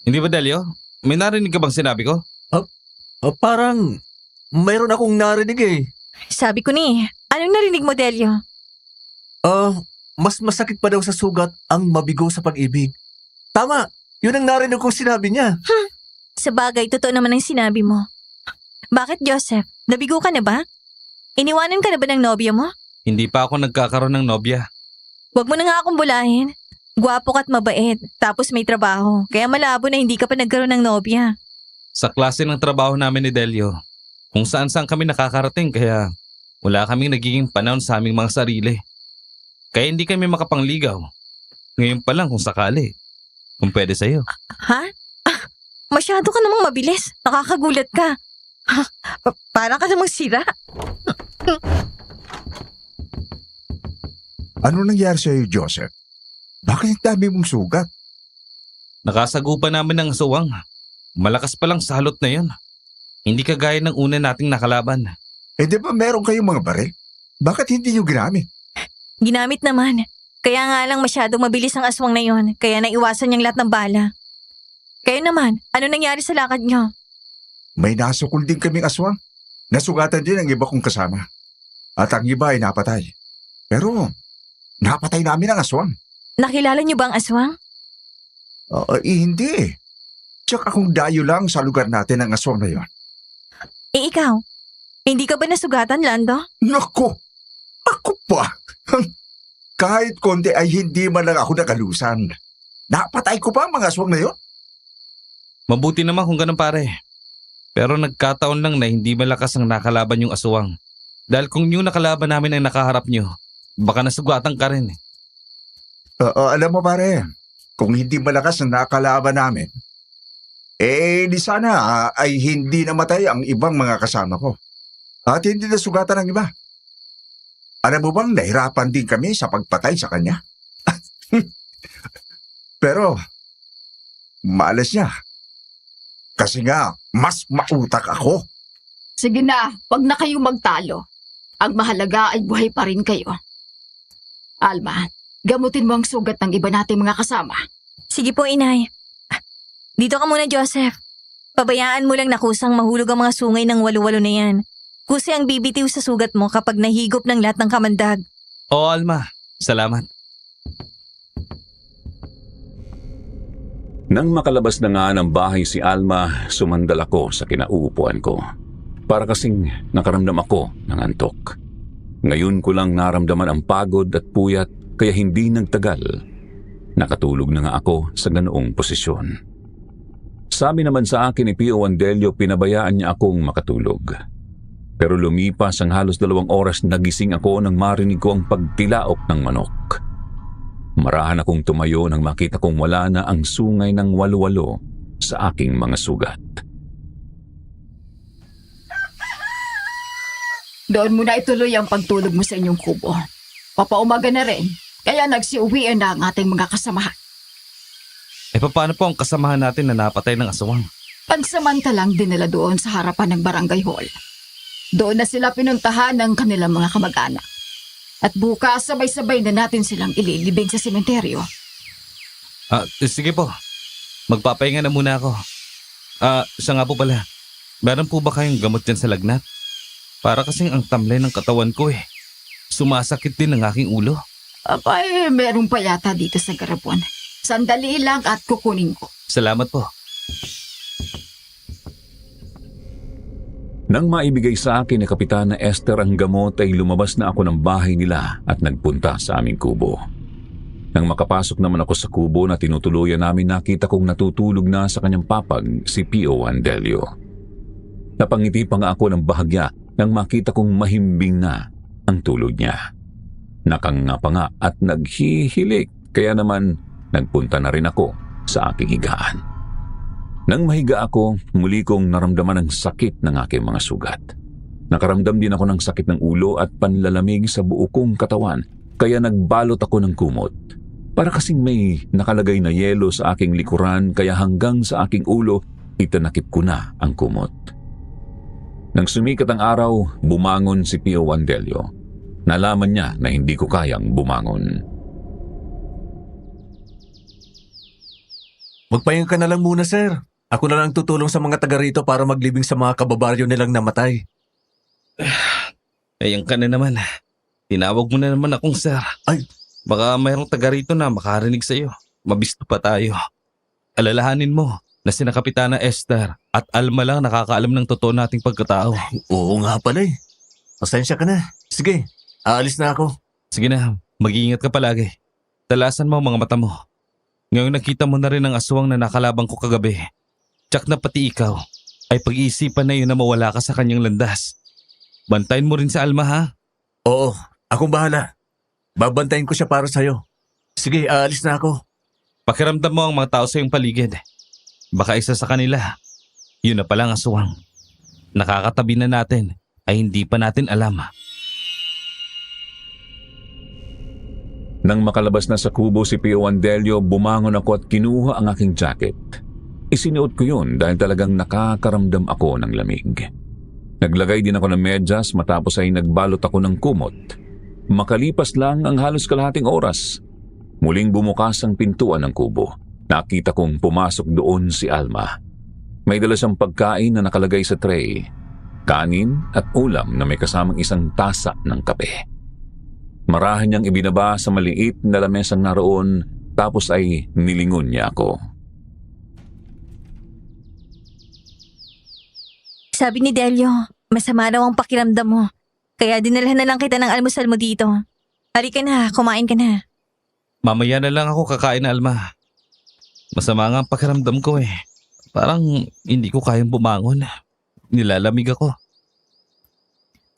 Hindi ba, Delio? May narinig ka bang sinabi ko? Parang mayroon akong narinig eh. Sabi ko ni, anong narinig mo, Delio? Mas masakit pa daw sa sugat ang mabigo sa pag-ibig. Tama, yun ang narinig kong sinabi niya. Sa bagay, totoo naman ang sinabi mo. Bakit, Joseph? Nabigo ka na ba? Iniwanan ka na ba ng nobya mo? Hindi pa ako nagkakaroon ng nobya. Huwag mo na nga akong bulahin. Gwapo ka't mabait, tapos may trabaho. Kaya malabo na hindi ka pa nagkaroon ng nobya. Sa klase ng trabaho namin ni Delio, kung saan-saan kami nakakarating kaya wala kaming nagiging panahon sa aming mga sarili. Kaya hindi kami makapangligaw. Ngayon pa lang kung sakali. Kung pwede sa'yo. Ha? Masyado ka namang mabilis. Nakakagulat ka. Parang ka namang sira. Ano nangyari sa'yo, Joseph? Bakit ang dami mong sugat? Nakasagupa namin ng aswang. Malakas palang salot na yun. Hindi kagaya ng una nating nakalaban. Di ba meron kayong mga baril? Bakit hindi nyo ginamit? Ginamit naman. Kaya nga lang masyadong mabilis ang aswang na yon. Kaya naiwasan niyang lahat ng bala. Kayo naman, ano nangyari sa lakad niyo? May nasukol din kaming aswang. Nasugatan din ang iba kong kasama. At ang iba ay napatay. Pero, napatay namin ang aswang. Nakilala niyo ba ang aswang? Hindi. Tsaka kung dayo lang sa lugar natin ang aswang na yon. Ikaw, hindi ka ba nasugatan, Lando? Naku! Ako pa! Kahit konti ay hindi man lang ako nakalusan. Napatay ko pa ang mga aswang na yon. Mabuti naman kung ganun pare. Pero nagkataon lang na hindi malakas ang nakalaban yung aswang. Dahil kung yung nakalaban namin ang nakaharap nyo, baka nasugatan ka rin. Alam mo pare, kung hindi malakas ang nakalaban namin, di sana ay hindi namatay ang ibang mga kasama ko. At hindi nasugatan ang iba. Alam mo bang nahirapan din kami sa pagpatay sa kanya? Pero, malas niya. Kasi nga, mas mautak ako. Sige na, wag na kayong magtalo. Ang mahalaga ay buhay pa rin kayo. Alma, gamutin mo ang sugat ng iba nating mga kasama. Sige po, inay. Dito ka muna, Joseph. Pabayaan mo lang na kusang mahulog ang mga sungay ng walo-walo na yan. Kasi ang bibitiw sa sugat mo kapag nahigop ng lahat ng kamandag. Oo, Alma. Salamat. Nang makalabas na nga ng bahay si Alma, sumandal ako sa kinauupuan ko. Para kasing nakaramdam ako ng antok. Ngayon ko lang naramdaman ang pagod at puyat kaya hindi nagtagal. Nakatulog na nga ako sa ganoong posisyon. Sabi naman sa akin ni Pio Wandelio, pinabayaan niya akong makatulog. Pero lumipas ang halos 2 oras, nagising ako nang marinig ko ang pagtilaok ng manok. Marahan akong tumayo nang makita kong wala na ang sungay ng walwalo sa aking mga sugat. Doon mo na ituloy ang pagtulog mo sa inyong kubo. Papaumaga na rin, kaya nagsiuwian na ang ating mga kasamahan. Paano po ang kasamahan natin na napatay ng aswang? Pansamantalang dinala doon sa harapan ng barangay hall. Doon na sila pinuntahan ng kanilang mga kamag-anak. At bukas sabay-sabay na natin silang ililibing sa sementeryo. Sige po. Magpapahinga na muna ako. Siya nga po pala. Meron po ba kayong gamot dyan sa lagnat? Para kasing ang tamlay ng katawan ko eh. Sumasakit din ang aking ulo. Abay, meron pa yata dito sa garapon. Sandali lang at kukunin ko. Salamat po. Nang maibigay sa akin ni Kapitana Esther ang gamot ay lumabas na ako ng bahay nila at nagpunta sa aming kubo. Nang makapasok naman ako sa kubo na tinutuluyan namin, nakita kong natutulog na sa kanyang papag si Pio Wandelio. Napangiti pa nga ako ng bahagya nang makita kong mahimbing na ang tulog niya. Nakanganga pa nga at naghihilik, kaya naman nagpunta na rin ako sa aking higaan. Nang mahiga ako, muli kong naramdaman ang sakit ng aking mga sugat. Nakaramdam din ako ng sakit ng ulo at panlalamig sa buo kong katawan, kaya nagbalot ako ng kumot. Para kasing may nakalagay na yelo sa aking likuran, kaya hanggang sa aking ulo, itanakip ko na ang kumot. Nang sumikat ang araw, bumangon si Pio Wandelio. Nalaman niya na hindi ko kayang bumangon. Magpahinga ka na lang muna, sir. Ako na lang tutulong sa mga taga rito para maglibing sa mga kababaryo nilang namatay. Ayan ka na naman. Tinawag mo na naman akong sir. Ay. Baka mayroong taga rito na makarinig sa'yo. Mabisto pa tayo. Alalahanin mo na sina Kapitana Esther at Alma lang nakakaalam ng totoo nating pagkatao. Oo nga pala eh. Pasensya ka na. Sige, aalis na ako. Sige na, mag-iingat ka palagi. Talasan mo ang mga mata mo. Ngayong nakita mo na rin ang aswang na nakalabang ko kagabi. Tsak na pati ikaw ay pag-iisipan na yun na mawala ka sa kanyang landas. Bantayin mo rin si Alma, ha? Oo, akong bahala. Babantayin ko siya para sa'yo. Sige, aalis na ako. Pakiramdam mo ang mga tao sa iyong paligid. Baka isa sa kanila, yun na palang aswang. Nakakatabi na natin ay hindi pa natin alam. Nang makalabas na sa kubo si Pio Wandelio, bumangon ako at kinuha ang aking jacket. Isinuot ko yun dahil talagang nakakaramdam ako ng lamig. Naglagay din ako ng medyas matapos ay nagbalot ako ng kumot. Makalipas lang ang halos kalahating oras, muling bumukas ang pintuan ng kubo. Nakita kong pumasok doon si Alma. May dala siyang pagkain na nakalagay sa tray. Kanin at ulam na may kasamang isang tasa ng kape. Marahan niyang ibinaba sa maliit na lamesang naroon, tapos ay nilingon niya ako. Sabi ni Delio, masama daw ang pakiramdam mo. Kaya dinalhan na lang kita ng almusal mo dito. Halika na, kumain ka na. Mamaya na lang ako kakain, Alma. Masama nga ang pakiramdam ko eh. Parang hindi ko kayang bumangon. Nilalamig ako.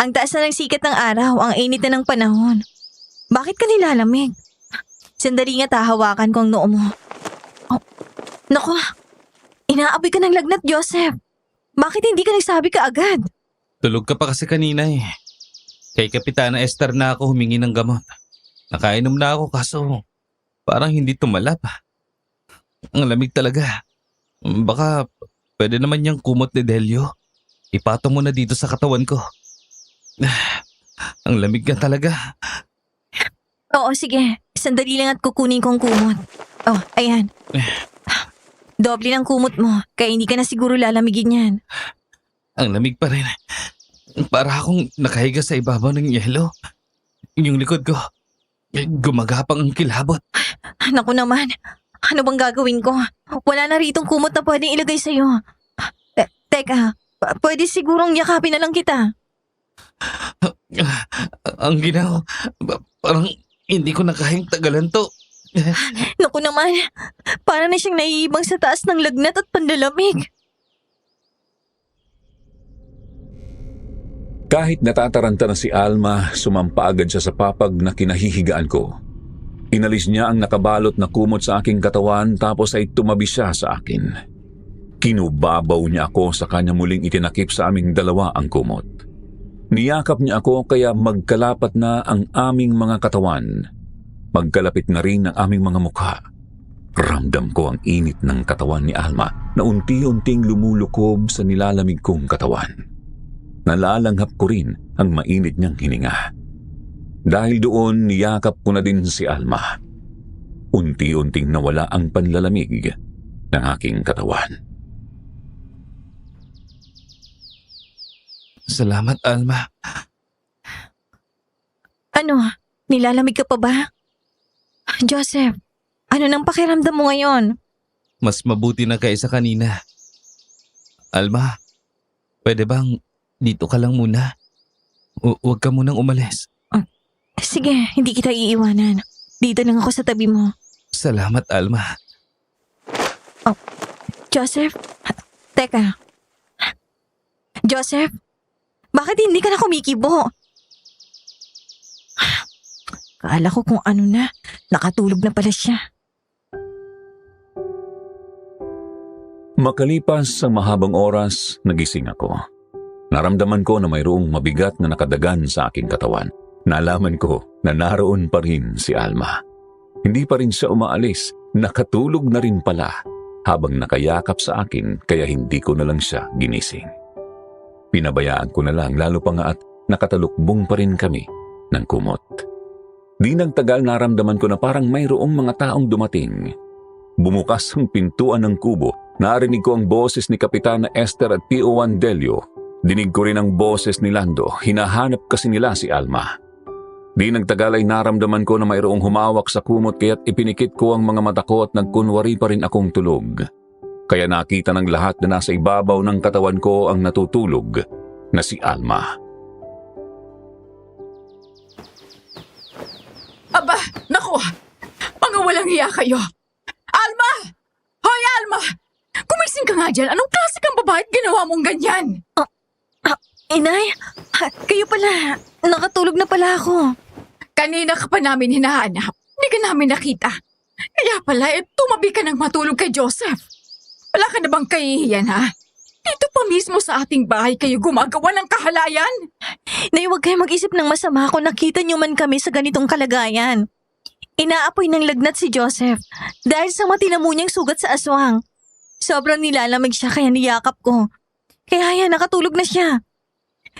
Ang taas na ng sikat ng araw, ang init na ng panahon. Bakit ka nilalamig? Sandali nga tahawakan ko ang noo mo. Oh, naku, inaaboy ka ng lagnat, Joseph. Bakit hindi ka nagsabi ka agad? Tulog ka pa kasi kanina eh. Kay Kapitana Esther na ako humingi ng gamot. Nakainom na ako kaso parang hindi tumalab. Ang lamig talaga. Baka pwede naman yung kumot ni Delio. Ipatong mo na dito sa katawan ko. Ang lamig ka talaga. Oo, sige. Sandali lang at kukunin kong kumot. Oh, ayan. Doble ng kumot mo, kaya hindi ka na siguro lalamigin yan. Ang lamig pa rin. Para akong nakahiga sa ibabaw ng yelo. Yung likod ko, gumagapang ang kilabot. Naku naman, ano bang gagawin ko? Wala na ritong kumot na pwedeng ilagay sa'yo. Teka, pwede sigurong yakapin na lang kita. Ang ginaw, parang hindi ko na kayang tagalan to. Naku naman, para na siyang naiibang sa taas ng lagnat at panlalamig. Kahit natataranta na si Alma, sumampa agad siya sa papag na kinahihigaan ko. Inalis niya ang nakabalot na kumot sa aking katawan tapos ay tumabi siya sa akin. Kinubabaw niya ako sa kanya muling itinakip sa aming dalawa ang kumot. Niyakap niya ako kaya magkalapat na ang aming mga katawan. Magkalapit na rin ang aming mga mukha. Ramdam ko ang init ng katawan ni Alma na unti-unting lumulukob sa nilalamig kong katawan. Nalalanghap ko rin ang mainit niyang hininga. Dahil doon, niyakap ko na din si Alma. Unti-unting nawala ang panlalamig ng aking katawan. Salamat, Alma. Ano, nilalamig ka pa ba? Joseph, ano nang pakiramdam mo ngayon? Mas mabuti na kaysa kanina. Alma, pwede bang dito ka lang muna? Huwag ka munang umalis. Sige, hindi kita iiwanan. Dito lang ako sa tabi mo. Salamat, Alma. Joseph? Teka. Joseph? Bakit hindi ka na kumikibo? Kala ko kung ano na. Nakatulog na pala siya. Makalipas ang mahabang oras, nagising ako. Naramdaman ko na mayroong mabigat na nakadagan sa aking katawan. Nalaman ko na naroon pa rin si Alma. Hindi pa rin siya umaalis. Nakatulog na rin pala habang nakayakap sa akin kaya hindi ko na lang siya ginising. Pinabayaan ko na lang lalo pa nga at nakatalukbong pa rin kami ng kumot. Di nagtagal naramdaman ko na parang mayroong mga taong dumating. Bumukas ang pintuan ng kubo. Narinig ko ang boses ni Kapitana Esther at P.O. Delio. Dinig ko rin ang boses ni Lando. Hinahanap kasi nila si Alma. Di nagtagal ay naramdaman ko na mayroong humawak sa kumot kaya't ipinikit ko ang mga mata ko at nagkunwari pa rin akong tulog. Kaya nakita ng lahat na nasa ibabaw ng katawan ko ang natutulog na si Alma. Aba, naku! Mga walang hiya kayo! Alma! Hoy, Alma! Kumising ka nga dyan! Anong klase kang babae at ginawa mong ganyan? Inay, kayo pala. Nakatulog na pala ako. Kanina ka pa namin hinahanap. Hindi ka namin nakita. Kaya pala, tumabi ka nang matulog kay Joseph. Wala ka na bang kahihiyan, ha? Dito pa mismo sa ating bahay kayo gumagawa ng kahalayan. Nay, huwag kayo mag-isip ng masama kung nakita niyo man kami sa ganitong kalagayan. Inaapoy ng lagnat si Joseph dahil sa matinamo niyang sugat sa aswang. Sobrang nilalamig siya kaya niyakap ko. Kaya yan, nakatulog na siya.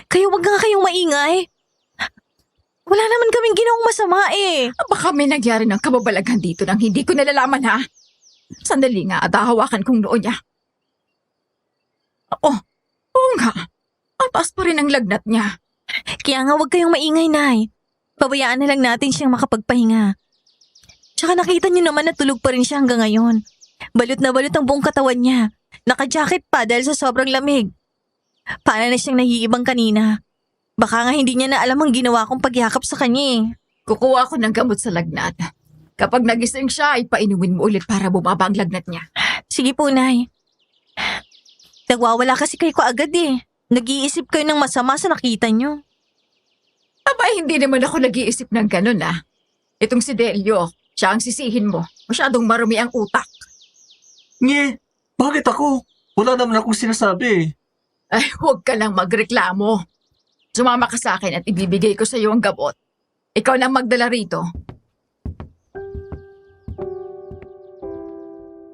Kayo wag nga kayong maingay. Wala naman kaming ginawang masama eh. Baka may nangyari ng kababalaghan dito nang hindi ko nalalaman, ha? Sandali nga at hahawakan kong noo niya. Oo nga. Mataas pa rin ang lagnat niya. Kaya nga wag kayong maingay, Nay. Pabayaan na lang natin siyang makapagpahinga. Tsaka nakita niyo naman na tulog pa rin siya hanggang ngayon. Balot na balot ang buong katawan niya. Naka-jacket pa dahil sa sobrang lamig. Para na siyang nahiibang kanina. Baka nga hindi niya na alam ang ginawa kong pagyakap sa kanya eh. Kukuha ko ng gamot sa lagnat. Kapag nagising siya, ipainumin mo ulit para bumaba ang lagnat niya. Sige po, Nay. Nagwawala kasi kayo agad eh. Nag-iisip kayo ng masama sa nakita niyo. Aba, hindi naman ako nag-iisip ng ganun, ah. Itong si Delio, siya ang sisihin mo. Masyadong marumi ang utak. Nye, bakit ako? Wala naman akong sinasabi. Ay, huwag ka lang magreklamo. Sumama ka sa akin at ibibigay ko sa iyo ang gamot. Ikaw na magdala rito.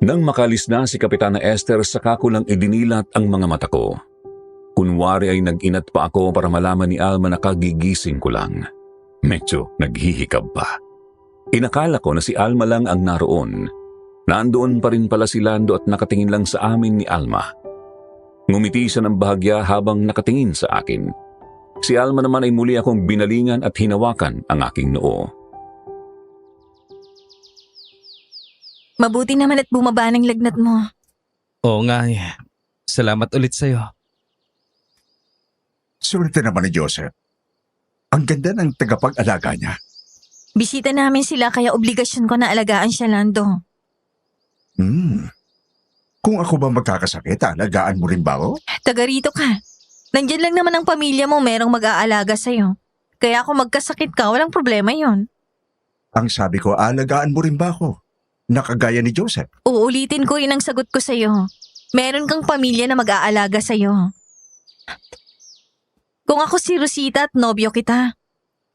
Nang makalis na si Kapitana Esther, saka ko lang idinilat ang mga mata ko. Kunwari ay nag-inat pa ako para malaman ni Alma na kagigising ko lang. Medyo naghihikab pa. Inakala ko na si Alma lang ang naroon. Nandoon pa rin pala si Lando at nakatingin lang sa amin ni Alma. Ngumiti siya ng bahagya habang nakatingin sa akin. Si Alma naman ay muli akong binalingan at hinawakan ang aking noo. Mabuti naman at bumaba ng lagnat mo. Oo nga eh. Salamat ulit sa'yo. Swerte naman ni Joseph. Ang ganda ng tagapag-alaga niya. Bisita namin sila kaya obligasyon ko na alagaan siya, Lando. Kung ako ba magkakasakit, alagaan mo rin ba ako? Taga rito ka. Nandyan lang naman ang pamilya mo merong mag-aalaga sa'yo. Kaya kung magkasakit ka, walang problema yon. Ang sabi ko, alagaan mo rin ba ako? Nakagaya ni Joseph. Uulitin ko rin ang sagot ko sa'yo. Meron kang pamilya na mag-aalaga sa'yo. Kung ako si Rosita at nobyo kita,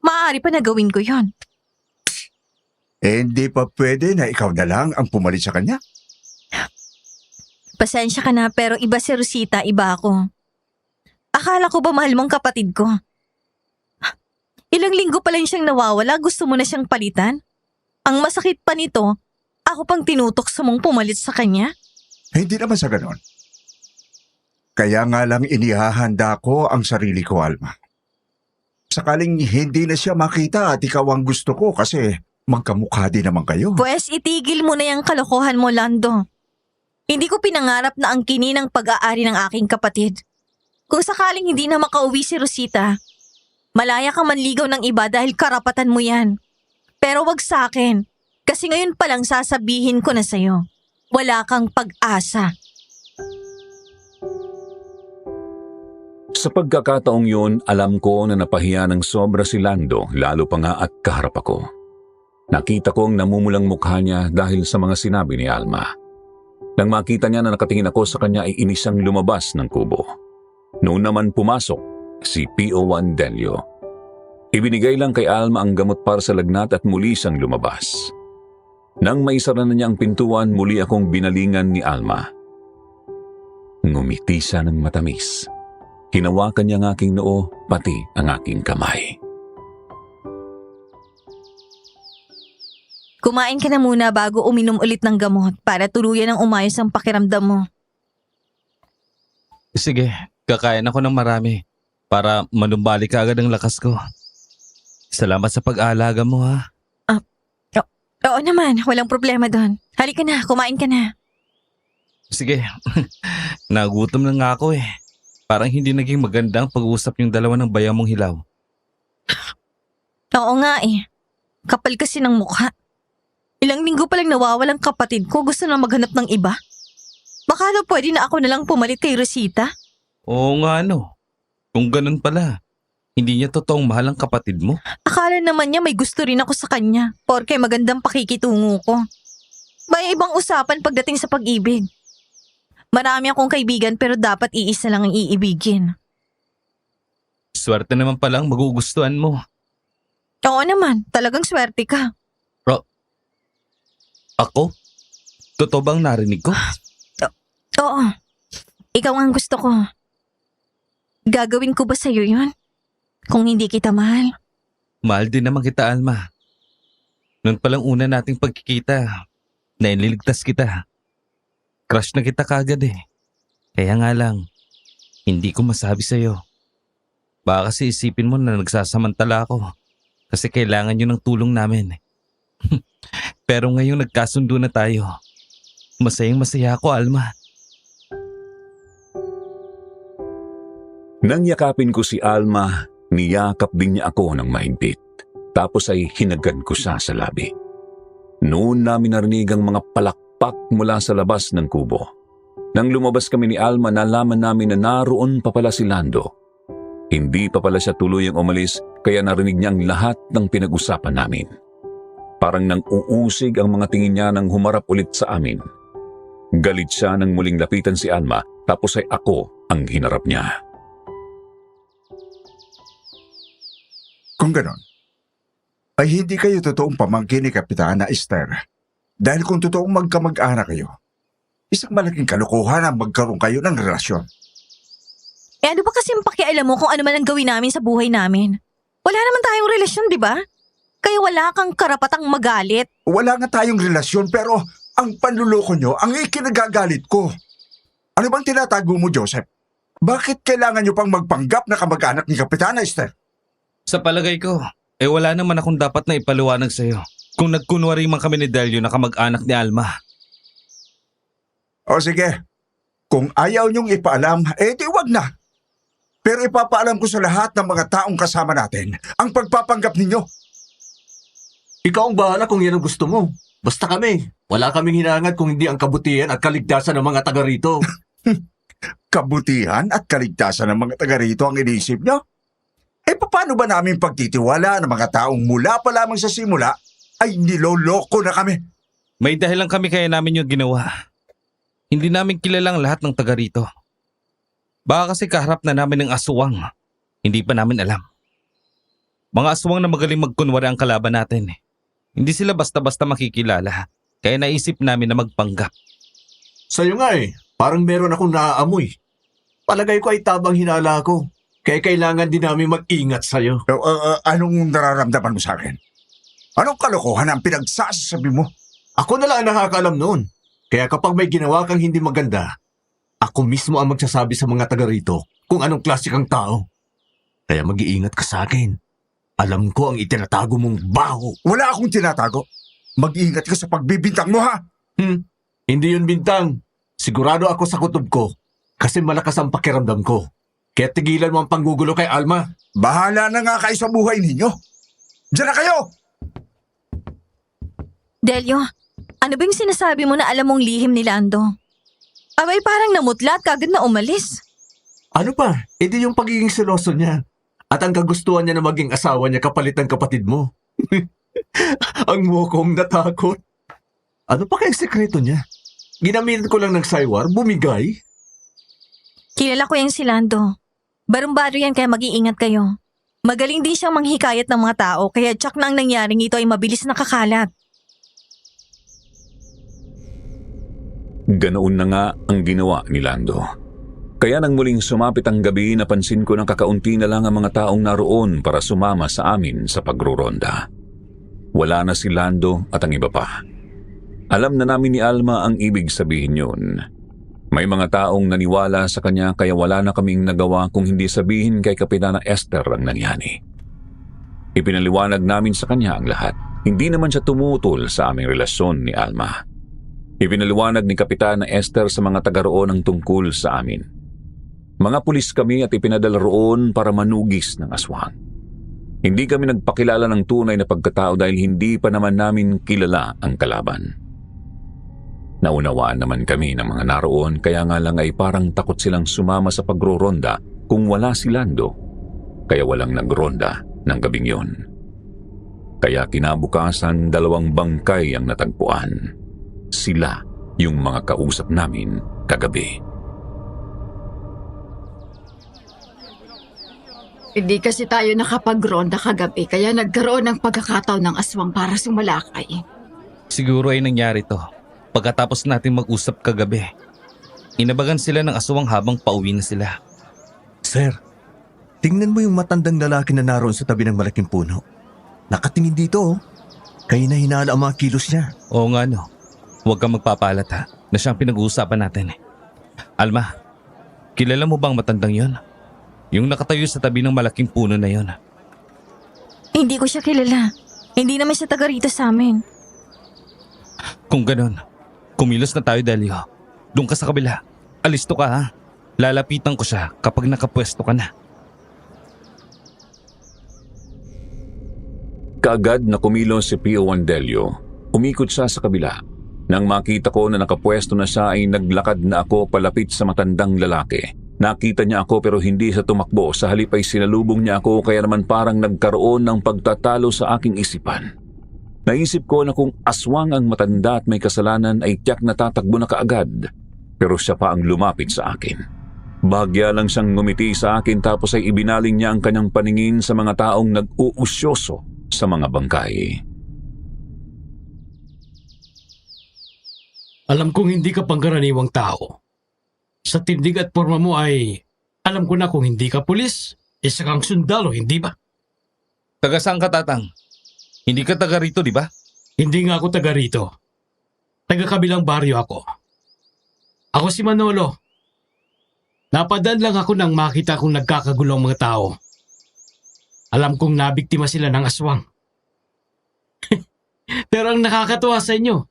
maaari pa na gawin ko yon. Hindi pa pwede na ikaw na lang ang pumalit sa kanya? Pasensya ka na pero iba si Rosita, iba ako. Akala ko ba mahal mong kapatid ko? Ilang linggo pa lang siyang nawawala, gusto mo na siyang palitan? Ang masakit pa nito, ako pang tinutok sa mong pumalit sa kanya? Hindi naman sa ganon. Kaya nga lang inihahanda ko ang sarili ko, Alma. Sakaling hindi na siya makita at ikaw ang gusto ko kasi magkamukha din naman kayo. Pwes itigil mo na yung kalokohan mo, Lando. Hindi ko pinangarap na ang kini ng pag-aari ng aking kapatid. Kung sakaling hindi na makauwi si Rosita, malaya kang manligaw ng iba dahil karapatan mo yan. Pero wag sa akin, kasi ngayon pa lang sasabihin ko na sa'yo, wala kang pag-asa. Sa pagkakataong yun, alam ko na napahiya ng sobra si Lando, lalo pa nga at kaharap ako. Nakita kong namumulang mukha niya dahil sa mga sinabi ni Alma. Nang makita niya na nakatingin ako sa kanya ay inisang lumabas ng kubo. Noon naman pumasok si PO1 Delio. Ibinigay lang kay Alma ang gamot para sa lagnat at muli siyang lumabas. Nang maisara na niya ang pintuan, muli akong binalingan ni Alma. Ngumiti siya ng matamis. Hinawakan niya ang aking noo, pati ang aking kamay. Kumain ka na muna bago uminom ulit ng gamot para tuluyan ang umayos ang pakiramdam mo. Sige, kakain ako ng marami para manumbalik ka agad ang lakas ko. Salamat sa pag-aalaga mo ha. Oo naman, walang problema doon. Halika na, kumain ka na. Sige, nagutom na nga ako eh. Parang hindi naging maganda ang pag-uusap yung dalawa ng bayan mong hilaw. Oo nga eh. Kapal kasi ng mukha. Ilang linggo pa lang nawawalang kapatid ko, gusto na maghanap ng iba. Baka daw pwede na ako na lang pumalit kay Rosita? Oo nga no. Kung ganun pala, hindi niya totoong mahal ang kapatid mo. Akala naman niya may gusto rin ako sa kanya, porke magandang pakikitungo ko. May ibang usapan pagdating sa pag-ibig. Marami akong kaibigan pero dapat iisa lang ang iibigin. Swerte naman palang magugustuhan mo. Oo naman, talagang swerte ka. Ako? Totoo bang narinig ko? Oo, ikaw ang gusto ko. Gagawin ko ba sa'yo yun? Kung hindi kita mahal? Mahal din naman kita, Alma. Noon palang una nating pagkikita, naililigtas kita. Crush na kita kagad eh. Kaya nga lang, hindi ko masabi sa'yo. Baka kasi isipin mo na nagsasamantala ako kasi kailangan nyo ng tulong namin. Pero ngayong nagkasundo na tayo, masayang masaya ako, Alma. Nang yakapin ko si Alma, niyakap din niya ako ng mahigpit. Tapos ay hinagan ko siya sa labi. Noon namin narinig ang mga palakpak mula sa labas ng kubo. Nang lumabas kami ni Alma, nalaman namin na naroon pa pala si Lando. Hindi pa pala siya tuluyang umalis, kaya narinig niya ang lahat ng pinag-usapan namin. Parang nang uusig ang mga tingin niya nang humarap ulit sa amin. Galit siya nang muling lapitan si Alma, tapos ay ako ang hinarap niya. Kung ganon, ay hindi kayo totoong pamangkin ni Kapitana Esther. Dahil kung totoong magkamag-anak kayo, isang malaking kalokohan ang magkaroon kayo ng relasyon. Eh ano ba kasi pakialam mo kung ano man ang gawin namin sa buhay namin? Wala naman tayong relasyon, di ba? Kaya wala kang karapatang magalit. Wala nga tayong relasyon pero ang panluloko nyo ang ikinagagalit ko. Ano bang tinatago mo, Joseph? Bakit kailangan nyo pang magpanggap na kamag-anak ni Kapitana Esther? Sa palagay ko, wala naman akong dapat na ipaliwanag sa'yo. Kung nagkunwari man kami ni Delio na kamag-anak ni Alma. O sige, kung ayaw nyong ipaalam, di wag na. Pero ipapaalam ko sa lahat ng mga taong kasama natin ang pagpapanggap ninyo. Ikaw ang bahala kung yan ang gusto mo. Basta kami, wala kaming hinangad kung hindi ang kabutihan at kaligtasan ng mga taga rito. Kabutihan at kaligtasan ng mga taga rito ang iniisip nyo? Paano ba namin pagtitiwala ng mga taong mula pa lamang sa simula ay niloloko na kami? May dahilan kami kaya namin yung ginawa. Hindi namin kilalang lahat ng taga rito. Baka kasi kaharap na namin ng aswang. Hindi pa namin alam. Mga aswang na magaling magkunwari ang kalaban natin. Hindi sila basta-basta makikilala. Kaya naisip namin na magpanggap. Sa'yo nga parang meron akong naaamoy. Palagay ko ay tabang hinala ko. Kaya kailangan din namin mag-ingat sa'yo. Anong nararamdaman mo sa akin? Anong kalokohan ang pinagsasabi mo? Ako na lang ang nakakaalam noon. Kaya kapag may ginawa kang hindi maganda, ako mismo ang magsasabi sa mga taga rito kung anong klase kang tao. Kaya mag-iingat ka sa akin. Alam ko ang itinatago mong baho. Wala akong tinatago. Mag-ingat ka sa pagbibintang mo, ha? Hindi yun bintang. Sigurado ako sa kutob ko kasi malakas ang pakiramdam ko. Kaya tigilan mo ang panggugulo kay Alma. Bahala na nga kayo sa buhay ninyo. Diyan na kayo! Delio, ano ba yung sinasabi mo na alam mong lihim ni Lando? Abay parang namutla at kagad na umalis. Ano pa? Di yung pagiging seloso niya. At ang kagustuhan niya na maging asawa niya kapalit ng kapatid mo. Ang mukong natakot. Ano pa kayang sekreto niya? Ginamitan ko lang ng saywar, bumigay. Kilala ko yung si Lando. Barumbaro yan kaya mag-iingat kayo. Magaling din siyang manghikayat ng mga tao kaya tsak na ang nangyaring ito ay mabilis nakakalat. Ganoon na nga ang ginawa ni Lando. Kaya nang muling sumapit ang gabi, napansin ko na kakaunti na lang ang mga taong naroon para sumama sa amin sa pagruronda. Wala na si Lando at ang iba pa. Alam na namin ni Alma ang ibig sabihin yun. May mga taong naniwala sa kanya kaya wala na kaming nagawa kung hindi sabihin kay Kapitana Esther ang nangyari. Ipinaliwanag namin sa kanya ang lahat. Hindi naman siya tumutol sa aming relasyon ni Alma. Ipinaliwanag ni Kapitana Esther sa mga taga roon ang tungkol sa amin. Mga pulis kami at ipinadala roon para manugis ng aswang. Hindi kami nagpakilala ng tunay na pagkatao dahil hindi pa naman namin kilala ang kalaban. Naunawaan naman kami ng mga naroon kaya nga lang ay parang takot silang sumama sa pagroronda kung wala si Lando. Kaya walang nagronda ng gabing yon. Kaya kinabukasan 2 bangkay ang natagpuan. Sila yung mga kausap namin kagabi. Hindi kasi tayo nakapagronda kagabi kaya nagkaroon ng pagkakataon ng aswang para sumalakay. Siguro ay nangyari to. Pagkatapos natin mag-usap kagabi, inabagan sila ng aswang habang pauwi na sila. Sir, tingnan mo yung matandang lalaki na naroon sa tabi ng malaking puno. Nakatingin dito, oh. Kaya na hinala ang mga kilos niya. Oo nga no. Huwag kang magpapalat ha, na siyang pinag-uusapan natin. Alma, kilala mo bang matandang yon? Yung nakatayo sa tabi ng malaking puno na yon. Hindi ko siya kilala. Hindi naman siya taga rito sa amin. Kung ganon, kumilos na tayo, Delio. Doon ka sa kabila. Alisto ka ha. Lalapitan ko siya kapag nakapwesto ka na. Kaagad na kumilos si Pio Wandelio. Umikot siya sa kabila. Nang makita ko na nakapwesto na siya ay naglakad na ako palapit sa matandang lalaki. Nakita niya ako pero hindi sa tumakbo. Sa halip ay sinalubong niya ako kaya naman parang nagkaroon ng pagtatalo sa aking isipan. Naisip ko na kung aswang ang matanda at may kasalanan ay tiyak na tatakbo na kaagad. Pero siya pa ang lumapit sa akin. Bahagya lang siyang ngumiti sa akin tapos ay ibinaling niya ang kanyang paningin sa mga taong nag-uusyoso sa mga bangkay. Alam kong hindi ka pangkaraniwang tao. Sa tindig at porma mo ay alam ko na kung hindi ka pulis, isa kang sundalo, hindi ba? Taga saan ka, Tatang? Hindi ka taga rito, di ba? Hindi nga ako taga rito. Taga kabilang baryo ako. Ako si Manolo. Napadaan lang ako nang makita kong nagkakagulo ang mga tao. Alam kong nabiktima sila ng aswang. Pero ang nakakatuwa sa inyo,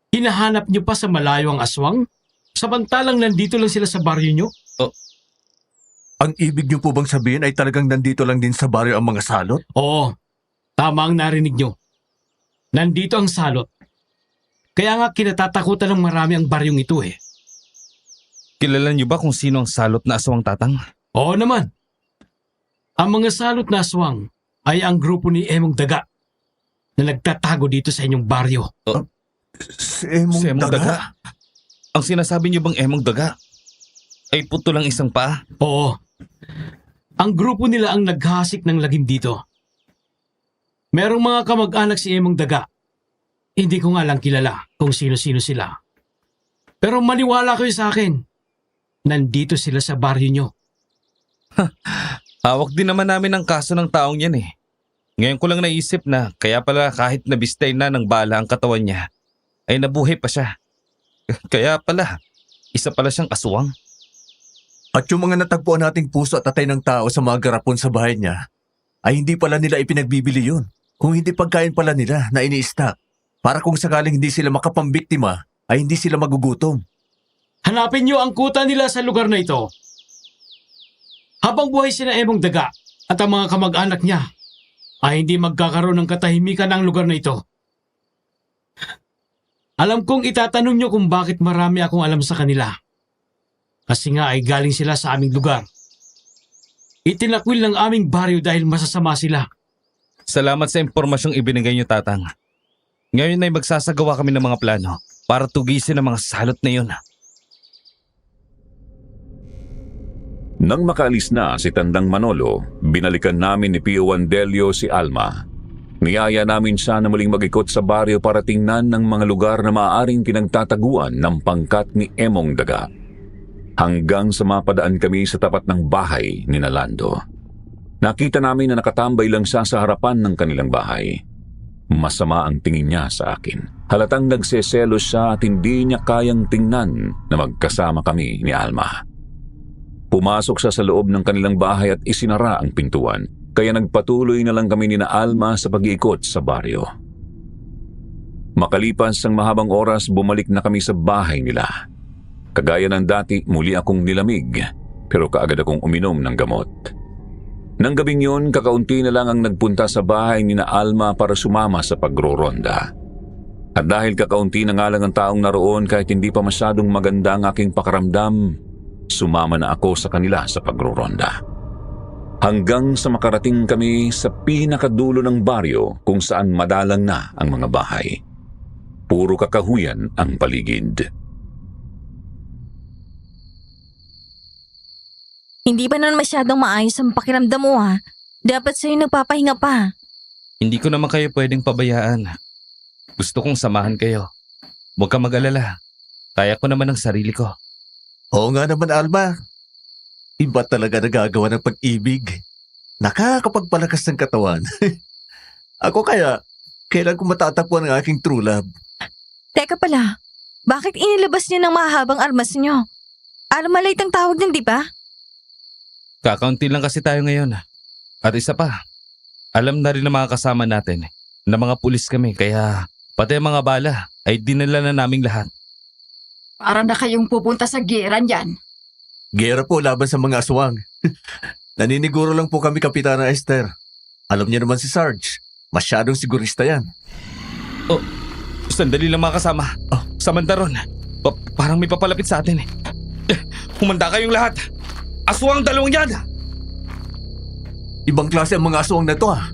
hinahanap niyo pa sa malayo ang aswang? Samantalang nandito lang sila sa baryo niyo? Ang ibig niyo po bang sabihin ay talagang nandito lang din sa baryo ang mga salot? Oo, tama ang narinig niyo. Nandito ang salot. Kaya nga kinatatakutan ng marami ang baryong ito eh. Kilala niyo ba kung sino ang salot na aswang, Tatang? Oo naman. Ang mga salot na aswang ay ang grupo ni Emong Daga na nagtatago dito sa inyong baryo. Si Emong, Si Emong Daga? Daga? Ang sinasabi niyo bang Emong Daga ay puto lang isang paa? Oo. Ang grupo nila ang naghasik ng lagim dito. Merong mga kamag-anak si Emong Daga. Hindi ko nga lang kilala kung sino-sino sila. Pero maniwala kayo sa akin. Nandito sila sa baryo nyo. Hawak din naman namin ang kaso ng taong yan eh. Ngayon ko lang naisip na kaya pala kahit nabistay na ng bala ang katawan niya, ay nabuhay pa siya. Kaya pala, isa pala siyang aswang. At yung mga natagpuan nating puso at atay ng tao sa mga garapon sa bahay niya, ay hindi pala nila ipinagbibili yun. Kung hindi pagkain pala nila na ini-stock, para kung sakaling hindi sila makapambiktima, ay hindi sila magugutom. Hanapin nyo ang kuta nila sa lugar na ito. Habang buhay sina Emong Daga at ang mga kamag-anak niya, ay hindi magkakaroon ng katahimikan ang lugar na ito. Alam kong itatanong nyo kung bakit marami akong alam sa kanila. Kasi nga ay galing sila sa aming lugar. Itinakwil ng aming baryo dahil masasama sila. Salamat sa impormasyong ibinigay niyo, Tatang. Ngayon ay magsasagawa kami ng mga plano para tugisin ang mga salot na yun. Nang makaalis na si Tandang Manolo, binalikan namin ni Pio Wandelio si Alma. Niyaya namin siya na muling mag-ikot sa baryo para tingnan ng mga lugar na maaaring pinagtataguan ng pangkat ni Emong Daga. Hanggang sa mapadaan kami sa tapat ng bahay ni Nalando. Nakita namin na nakatambay lang siya sa harapan ng kanilang bahay. Masama ang tingin niya sa akin. Halatang nagseselos siya at hindi niya kayang tingnan na magkasama kami ni Alma. Pumasok siya sa loob ng kanilang bahay at isinara ang pintuan, kaya nagpatuloy na lang kami ni na Alma sa pag-iikot sa baryo. Makalipas ang mahabang oras, bumalik na kami sa bahay nila. Kagaya ng dati, muli akong nilamig, pero kaagad akong uminom ng gamot. Nang gabing yun, kakaunti na lang ang nagpunta sa bahay ni na Alma para sumama sa pagroronda. At dahil kakaunti na nga lang ang taong naroon kahit hindi pa masyadong maganda ang aking pakaramdam, sumama na ako sa kanila sa pagroronda. Hanggang sa makarating kami sa pinakadulo ng baryo kung saan madalang na ang mga bahay. Puro kakahuyan ang paligid. Hindi pa naman masyadong maayos ang pakiramdam mo ha. Dapat sa'yo nagpapahinga pa. Hindi ko naman kayo pwedeng pabayaan. Gusto kong samahan kayo. Huwag ka mag-alala. Kaya ko naman ang sarili ko. Oo nga naman, Alma. Iba talaga nagagawa ng pag-ibig. Nakakapagpalakas ng katawan. Ako kaya, kailan ko matatagpuan ang aking true love? Teka pala, bakit inilabas niyo ng mahabang armas niyo? Armalite ang tawag din, di ba? Kakaunti lang kasi tayo ngayon. At isa pa, alam na rin ng mga kasama natin na mga pulis kami kaya pati ang mga bala ay dinala na naming lahat. Para na kayong pupunta sa giran yan. Gera po laban sa mga aswang. Naniniguro lang po kami, Kapitana Esther. Alam niyo naman si Sarge. Masyadong sigurista yan. Oh, sandali lang mga kasama. Samantha ron, parang may papalapit sa atin. Humanda kayong lahat. Aswang dalawang yan! Ibang klase ang mga aswang na to ha.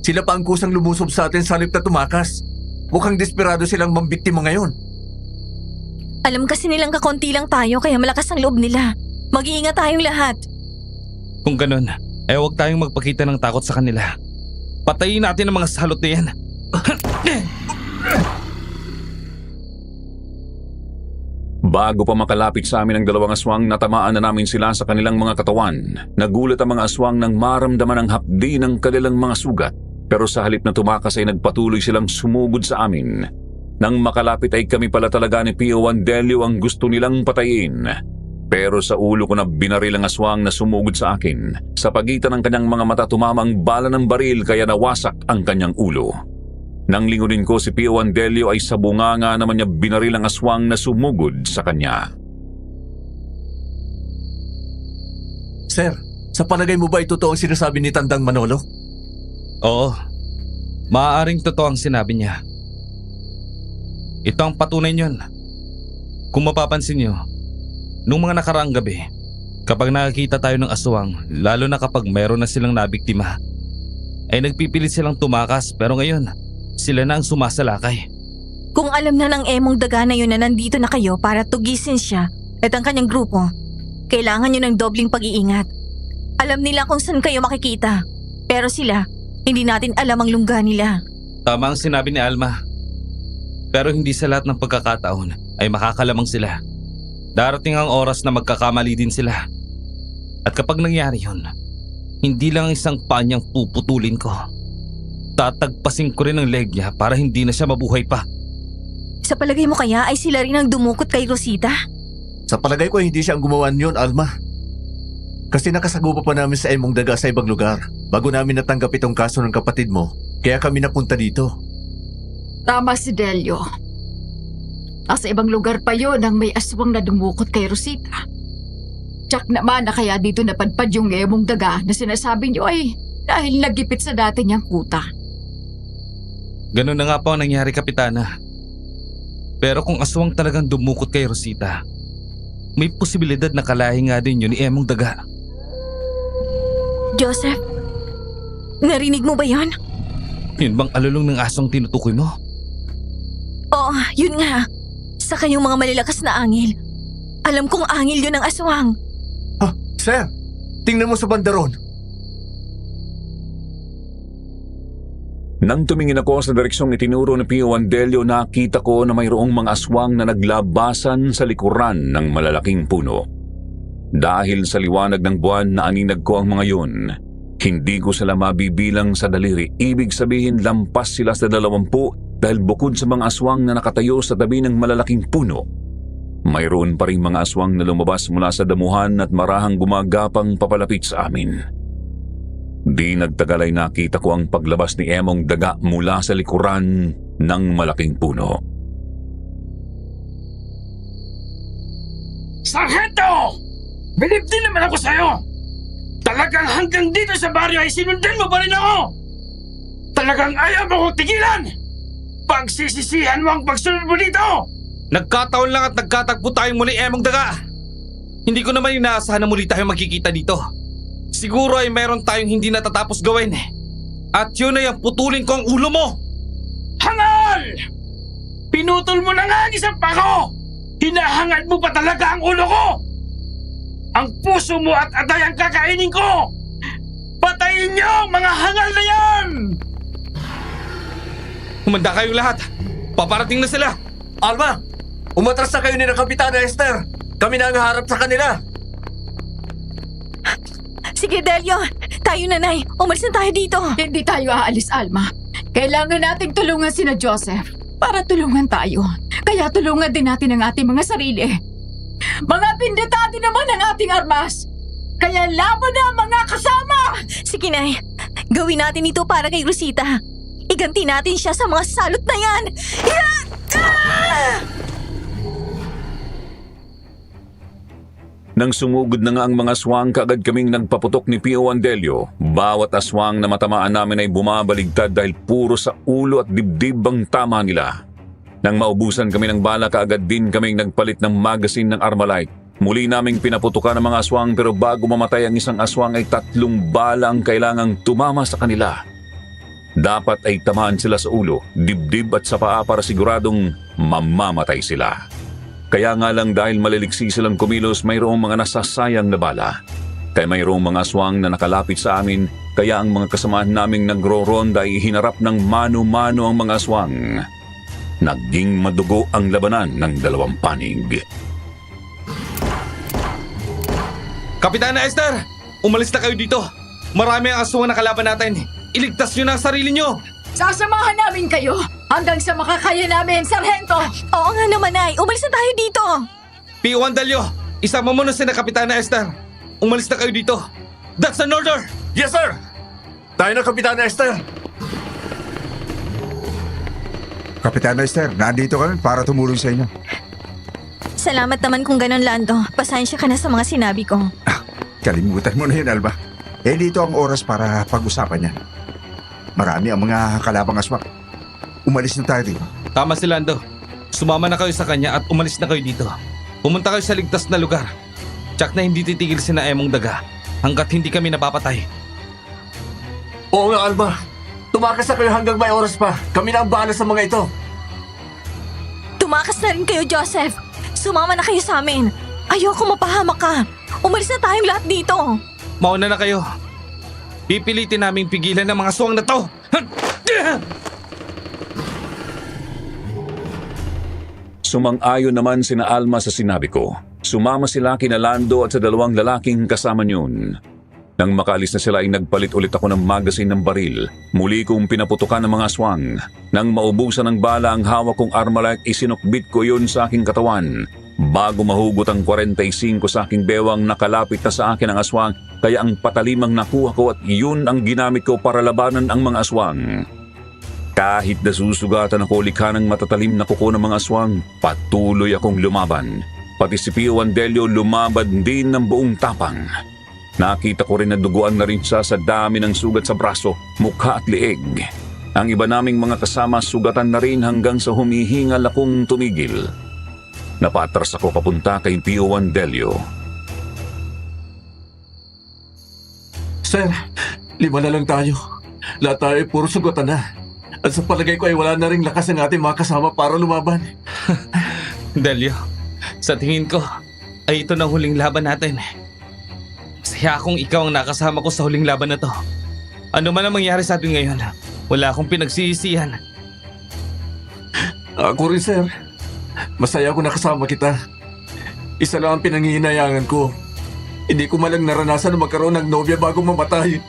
Sila pa ang kusang lumusob sa atin sa halip na tumakas. Mukhang desperado silang mambiktima ngayon. Alam kasi nilang kakonti lang tayo kaya malakas ang loob nila. Mag-iingat tayong lahat. Kung ganun, ay huwag tayong magpakita ng takot sa kanila. Patayin natin ang mga salot na yan. Bago pa makalapit sa amin ang dalawang aswang, natamaan na namin sila sa kanilang mga katawan. Nagulat ang mga aswang nang maramdaman ang hapdi ng kanilang mga sugat. Pero sa halip na tumakas ay nagpatuloy silang sumugod sa amin. Nang makalapit ay kami pala talaga ni Pio Wandelio ang gusto nilang patayin. Pero sa ulo ko na binaril ang aswang na sumugod sa akin. Sa pagitan ng kanyang mga mata tumamang bala ng baril kaya nawasak ang kanyang ulo. Nang lingunin ko si Pio Andelio ay sa bunganga naman niya binaril ang aswang na sumugod sa kanya. Sir, sa palagay mo ba ito totoo ang sinasabi ni Tandang Manolo? Oo, maaaring totoo ang sinabi niya. Ito ang patunay niyon. Kung mapapansin niyo, nung mga nakaraang gabi, kapag nakakita tayo ng aswang, lalo na kapag mayroon na silang nabiktima, ay nagpipilit silang tumakas pero ngayon, sila na ang sumasalakay. Kung alam na ng emong daga na yun na nandito na kayo para tugisin siya at ang kanyang grupo, kailangan nyo ng dobling pag-iingat. Alam nila kung saan kayo makikita, pero sila, hindi natin alam ang lungga nila. Tama ang sinabi ni Alma. Pero hindi sa lahat ng pagkakataon ay makakalamang sila. Darating ang oras na magkakamali din sila. At kapag nangyari yun, hindi lang isang paa niyang puputulin ko. Tatagpasin ko rin ang leg niya para hindi na siya mabuhay pa. Sa palagay mo kaya ay sila rin ang dumukot kay Rosita? Sa palagay ko hindi siya ang gumawa niyon, Alma. Kasi nakasagupa pa namin sa emong daga sa ibang lugar bago namin natanggap itong kaso ng kapatid mo. Kaya kami napunta dito. Tama si Delio. Nasa ibang lugar pa yun ang may aswang na dumukot kay Rosita. Tsak naman na kaya dito napadpad yung emong daga na sinasabi niyo ay dahil nagipit sa dati niyang kuta. Ganun na nga po ang nangyari, Kapitana. Pero kung aswang talagang dumukot kay Rosita, may posibilidad na kalahi nga din yun ni Emong Daga. Joseph, narinig mo ba yon? Yun bang alulong ng aswang tinutukoy mo? Oo, yun nga. Sa kanyang mga malalakas na angil. Alam kong angil yun ng aswang. Ha, sir, tingnan mo sa bandaron. Nang tumingin ako sa direksyong itinuro ni Pio Andelio, nakita ko na mayroong mga aswang na naglabasan sa likuran ng malalaking puno. Dahil sa liwanag ng buwan na aninag ko ang mga yun, hindi ko sila mabibilang sa daliri. Ibig sabihin lampas sila sa 20 dahil bukod sa mga aswang na nakatayo sa tabi ng malalaking puno, mayroon pa rin mga aswang na lumabas mula sa damuhan at marahang gumagapang papalapit sa amin. Di nagtagal ay nakita ko ang paglabas ni Emong Daga mula sa likuran ng malaking puno. Sargento! Bilib din naman ako sa'yo! Talagang hanggang dito sa baryo ay sinundan mo pa rin ako! Talagang ayaw mo kong tigilan! Pagsisisihan mo ang pagsunod mo dito! Nagkataon lang at nagkatagpo tayong muli, Emong Daga. Hindi ko naman inaasahan na muli tayo magkikita dito. Siguro ay meron tayong hindi natatapos gawin. At yun ay ang putulin ko ang ulo mo. Hangal! Pinutol mo na nga ang isang pako! Hinahangad mo pa talaga ang ulo ko! Ang puso mo at atay ang kakainin ko! Patayin niyo ang mga hangal na yan! Humanda kayong lahat. Paparating na sila. Alma, umatras na kayo ni na Kapitana Esther. Kami na ang harap sa kanila. Sige, Delio. Tayo, nanay. Umalis na tayo dito. Hindi tayo aalis, Alma. Kailangan nating tulungan sina Joseph para tulungan tayo. Kaya tulungan din natin ang ating mga sarili. Mga pinditati naman ang ating armas. Kaya laban na mga kasama! Sige, nay. Gawin natin ito para kay Rosita. Iganti natin siya sa mga salot na yan. Nang sumugod na nga ang mga aswang, kaagad kaming nagpaputok ni Pio Andelio. Bawat aswang na matamaan namin ay bumabaligtad dahil puro sa ulo at dibdib ang tama nila. Nang maubusan kami ng bala, kaagad din kaming nagpalit ng magasin ng Armalite. Muli naming pinaputukan ang mga aswang, pero bago mamatay ang isang aswang ay 3 bala ang kailangang tumama sa kanila. Dapat ay tamaan sila sa ulo, dibdib at sa paa para siguradong mamamatay sila. Kaya nga lang dahil maliliksi silang kumilos, mayroong mga nasasayang na bala. Kaya mayroong mga aswang na nakalapit sa amin, kaya ang mga kasamahan naming nagro-ronda ay hinarap ng mano-mano ang mga aswang. Naging madugo ang labanan ng 2 panig. Kapitana Esther, umalis na kayo dito. Marami ang aswang na kalaban natin. Iligtas nyo na ang sarili nyo. Sasamahan namin kayo hanggang sa makakaya namin, Sargento! Oo nga naman, nay. Umalis na tayo dito. Pio Andelio, isama mo na si Kapitana Esther. Umalis na kayo dito. That's an order! Yes, sir! Tayo na, Kapitana Esther! Kapitana Esther, nandito kami para tumulong sa inyo. Salamat naman kung ganun, Lando. Pasensya ka na sa mga sinabi ko. Kalimutan mo na yun, Alba. Dito ang oras para pag-usapan yan. Marami ang mga kalabang aswang. Umalis na tayo dito. Tama si Lando. Sumama na kayo sa kanya at umalis na kayo dito. Pumunta kayo sa ligtas na lugar. Tsak na hindi titigil si Emong Daga hanggat hindi kami napapatay. Oo nga, Alba. Tumakas na kayo hanggang may oras pa. Kami na ang bahala sa mga ito. Tumakas na rin kayo, Joseph. Sumama na kayo sa amin. Ayoko mapahamak ka. Umalis na tayong lahat dito. Mauna na kayo. Pipilitin naming pigilan ng mga aswang na to. Sumang-ayon naman sina Alma sa sinabi ko. Sumama sila kina Lando at sa dalawang lalaking kasama niyon. Nang makaalis na sila ay nagpalit ulit ako ng magasin ng baril. Muli kong pinaputukan ng mga aswang. Nang maubusan ng bala ang hawak kong armalite, isinukbit ko yun sa aking katawan. Bago mahugot ang 45 sa aking bewang, nakalapit na sa akin ang aswang, kaya ang patalimang nakuha ko at yun ang ginamit ko para labanan ang mga aswang. Kahit nasusugatan ako likha ng matatalim na kuko ng mga aswang, patuloy akong lumaban. Pati si Pio Wandelio lumaban din ng buong tapang. Nakita ko rin na duguan na rin siya sa dami ng sugat sa braso, mukha at lieg. Ang iba naming mga kasama sugatan na rin hanggang sa humihingal akong tumigil. Napatras ako papunta kay Pio Wandelio. Sir, 5 na lang tayo. Lahat tayo ay puro sugatan na. At sa palagay ko ay wala na rin lakas ng ating mga kasama para lumaban. Delio, sa tingin ko ay ito na huling laban natin. Masaya akong ikaw ang nakasama ko sa huling laban na to. Ano man ang mangyari sa atin ngayon, wala akong pinagsisisihan. Ako rin, sir. Masaya ako nakasama kita. Isa lang ang pinangihinayangan ko. Hindi ko malang naranasan na magkaroon ng nobya bago mamatay.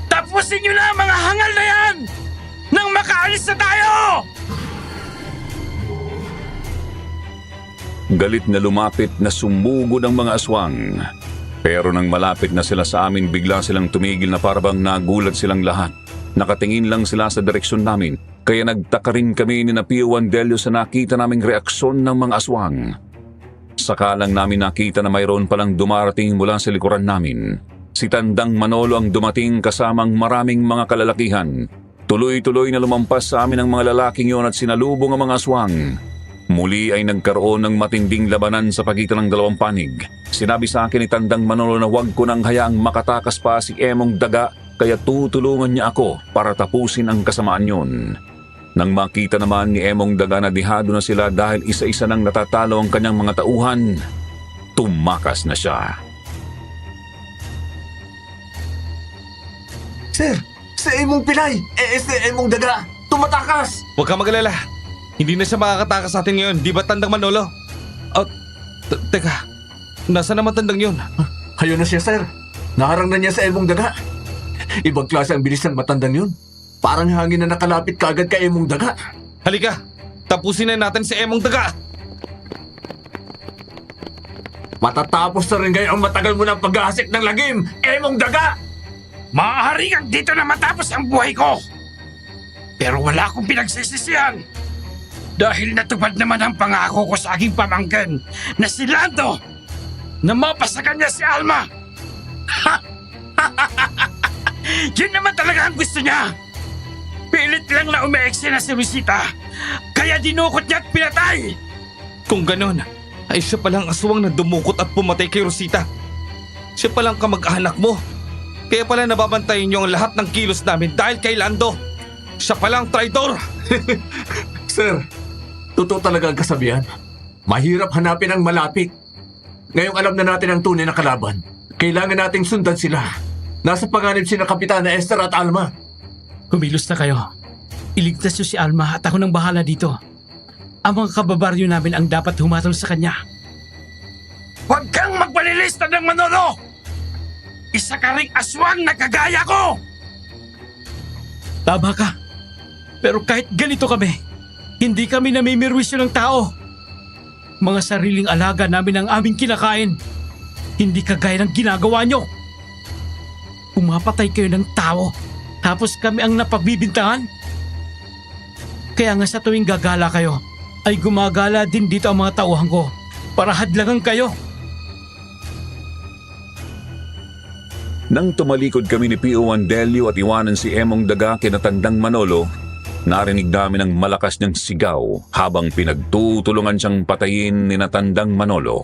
Tapusin niyo na ang mga hangal na yan! Nang makaalis na tayo! Galit na lumapit na sumugod ang mga aswang. Pero nang malapit na sila sa amin, bigla silang tumigil na parabang nagulat silang lahat. Nakatingin lang sila sa direksyon namin, kaya nagtaka rin kami ni Pio Wandelio sa nakita naming reaksyon ng mga aswang. Saka lang namin nakita na mayroon palang dumarating mula sa likuran namin. Si Tandang Manolo ang dumating kasamang maraming mga kalalakihan. Tuloy-tuloy na lumampas sa amin ang mga lalaking yon at sinalubong ang mga aswang. Muli ay nagkaroon ng matinding labanan sa pagitan ng dalawang panig. Sinabi sa akin ni Tandang Manolo na huwag ko nang hayaang makatakas pa si Emong Daga, kaya tutulungan niya ako para tapusin ang kasamaan yon. Nang makita naman ni Emong Daga na dihado na sila dahil isa-isa nang natatalo ang kanyang mga tauhan, tumakas na siya. Sir, si Emong Pilay, si Emong Daga, tumatakas! Huwag kang magalala. Hindi na siya makakatakas sa atin ngayon, di ba Tandang Manolo? Teka, nasa naman Tandang yun? Ayun na siya, sir. Naharang na niya sa Emong Daga. Ibang klase ang bilis ng matandang yun. Parang hangin na nakalapit kaagad kay Emong Daga. Halika, tapusin na natin si Emong Daga! Matatapos na rin ngayon ang matagal mo ng paghahasik ng lagim, Emong Daga! Maaari kang dito na matapos ang buhay ko. Pero wala akong pinagsisisihan. Dahil natupad naman ang pangako ko sa aking pamangkin na si Lando na mapasa kanya si Alma. Yun naman talaga ang gusto niya. Pilit lang na umeeksi na si Rosita, kaya dinukot niya at pinatay. Kung ganon, ay siya palang aswang na dumukot at pumatay kay Rosita. Siya palang kamag-anak mo. Kaya pala nababantayan niyo ang lahat ng kilos namin dahil kay Lando. Siya palang traidor. Sir, totoo talaga ang kasabihan. Mahirap hanapin ang malapit. Ngayong alam na natin ang tunay na kalaban, kailangan nating sundan sila. Nasa panganib sina Kapitana Esther at Alma. Kumilos na kayo. Iligtas niyo si Alma at ako nang bahala dito. Ang mga kababaryo namin ang dapat humatol sa kanya. Huwag kang magbalilista ng Manolo! Isa ka ring aswang na kagaya ko! Tama ka. Pero kahit ganito kami, hindi kami namimirwisyo ng tao. Mga sariling alaga namin ang aming kinakain. Hindi kagaya ng ginagawa nyo. Pumapatay kayo ng tao, tapos kami ang napabibintangan. Kaya nga sa tuwing gagala kayo, ay gumagala din dito ang mga tauhan ko para hadlangan kayo. Nang tumalikod kami ni Pio Wandelio at iwanan si Emong Daga kina Tandang Manolo, narinig namin ang malakas niyang sigaw habang pinagtutulungan siyang patayin ni Tandang Manolo.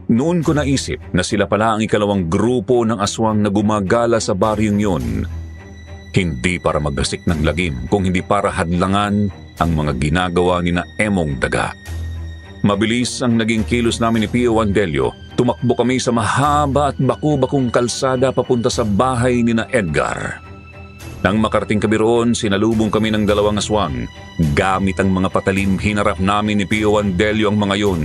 Noon ko naisip na sila pala ang ikalawang grupo ng aswang na gumagala sa baryong yun. Hindi para magdasik ng lagim, kung hindi para hadlangan ang mga ginagawa ni Emong Daga. Mabilis ang naging kilos namin ni Pio Wandelio. Tumakbo kami sa mahaba at baku-bakong kalsada papunta sa bahay ni Edgar. Nang makarating kami roon, sinalubong kami ng dalawang aswang. Gamit ang mga patalim, hinarap namin ni Pio Wandelio ang mga yun.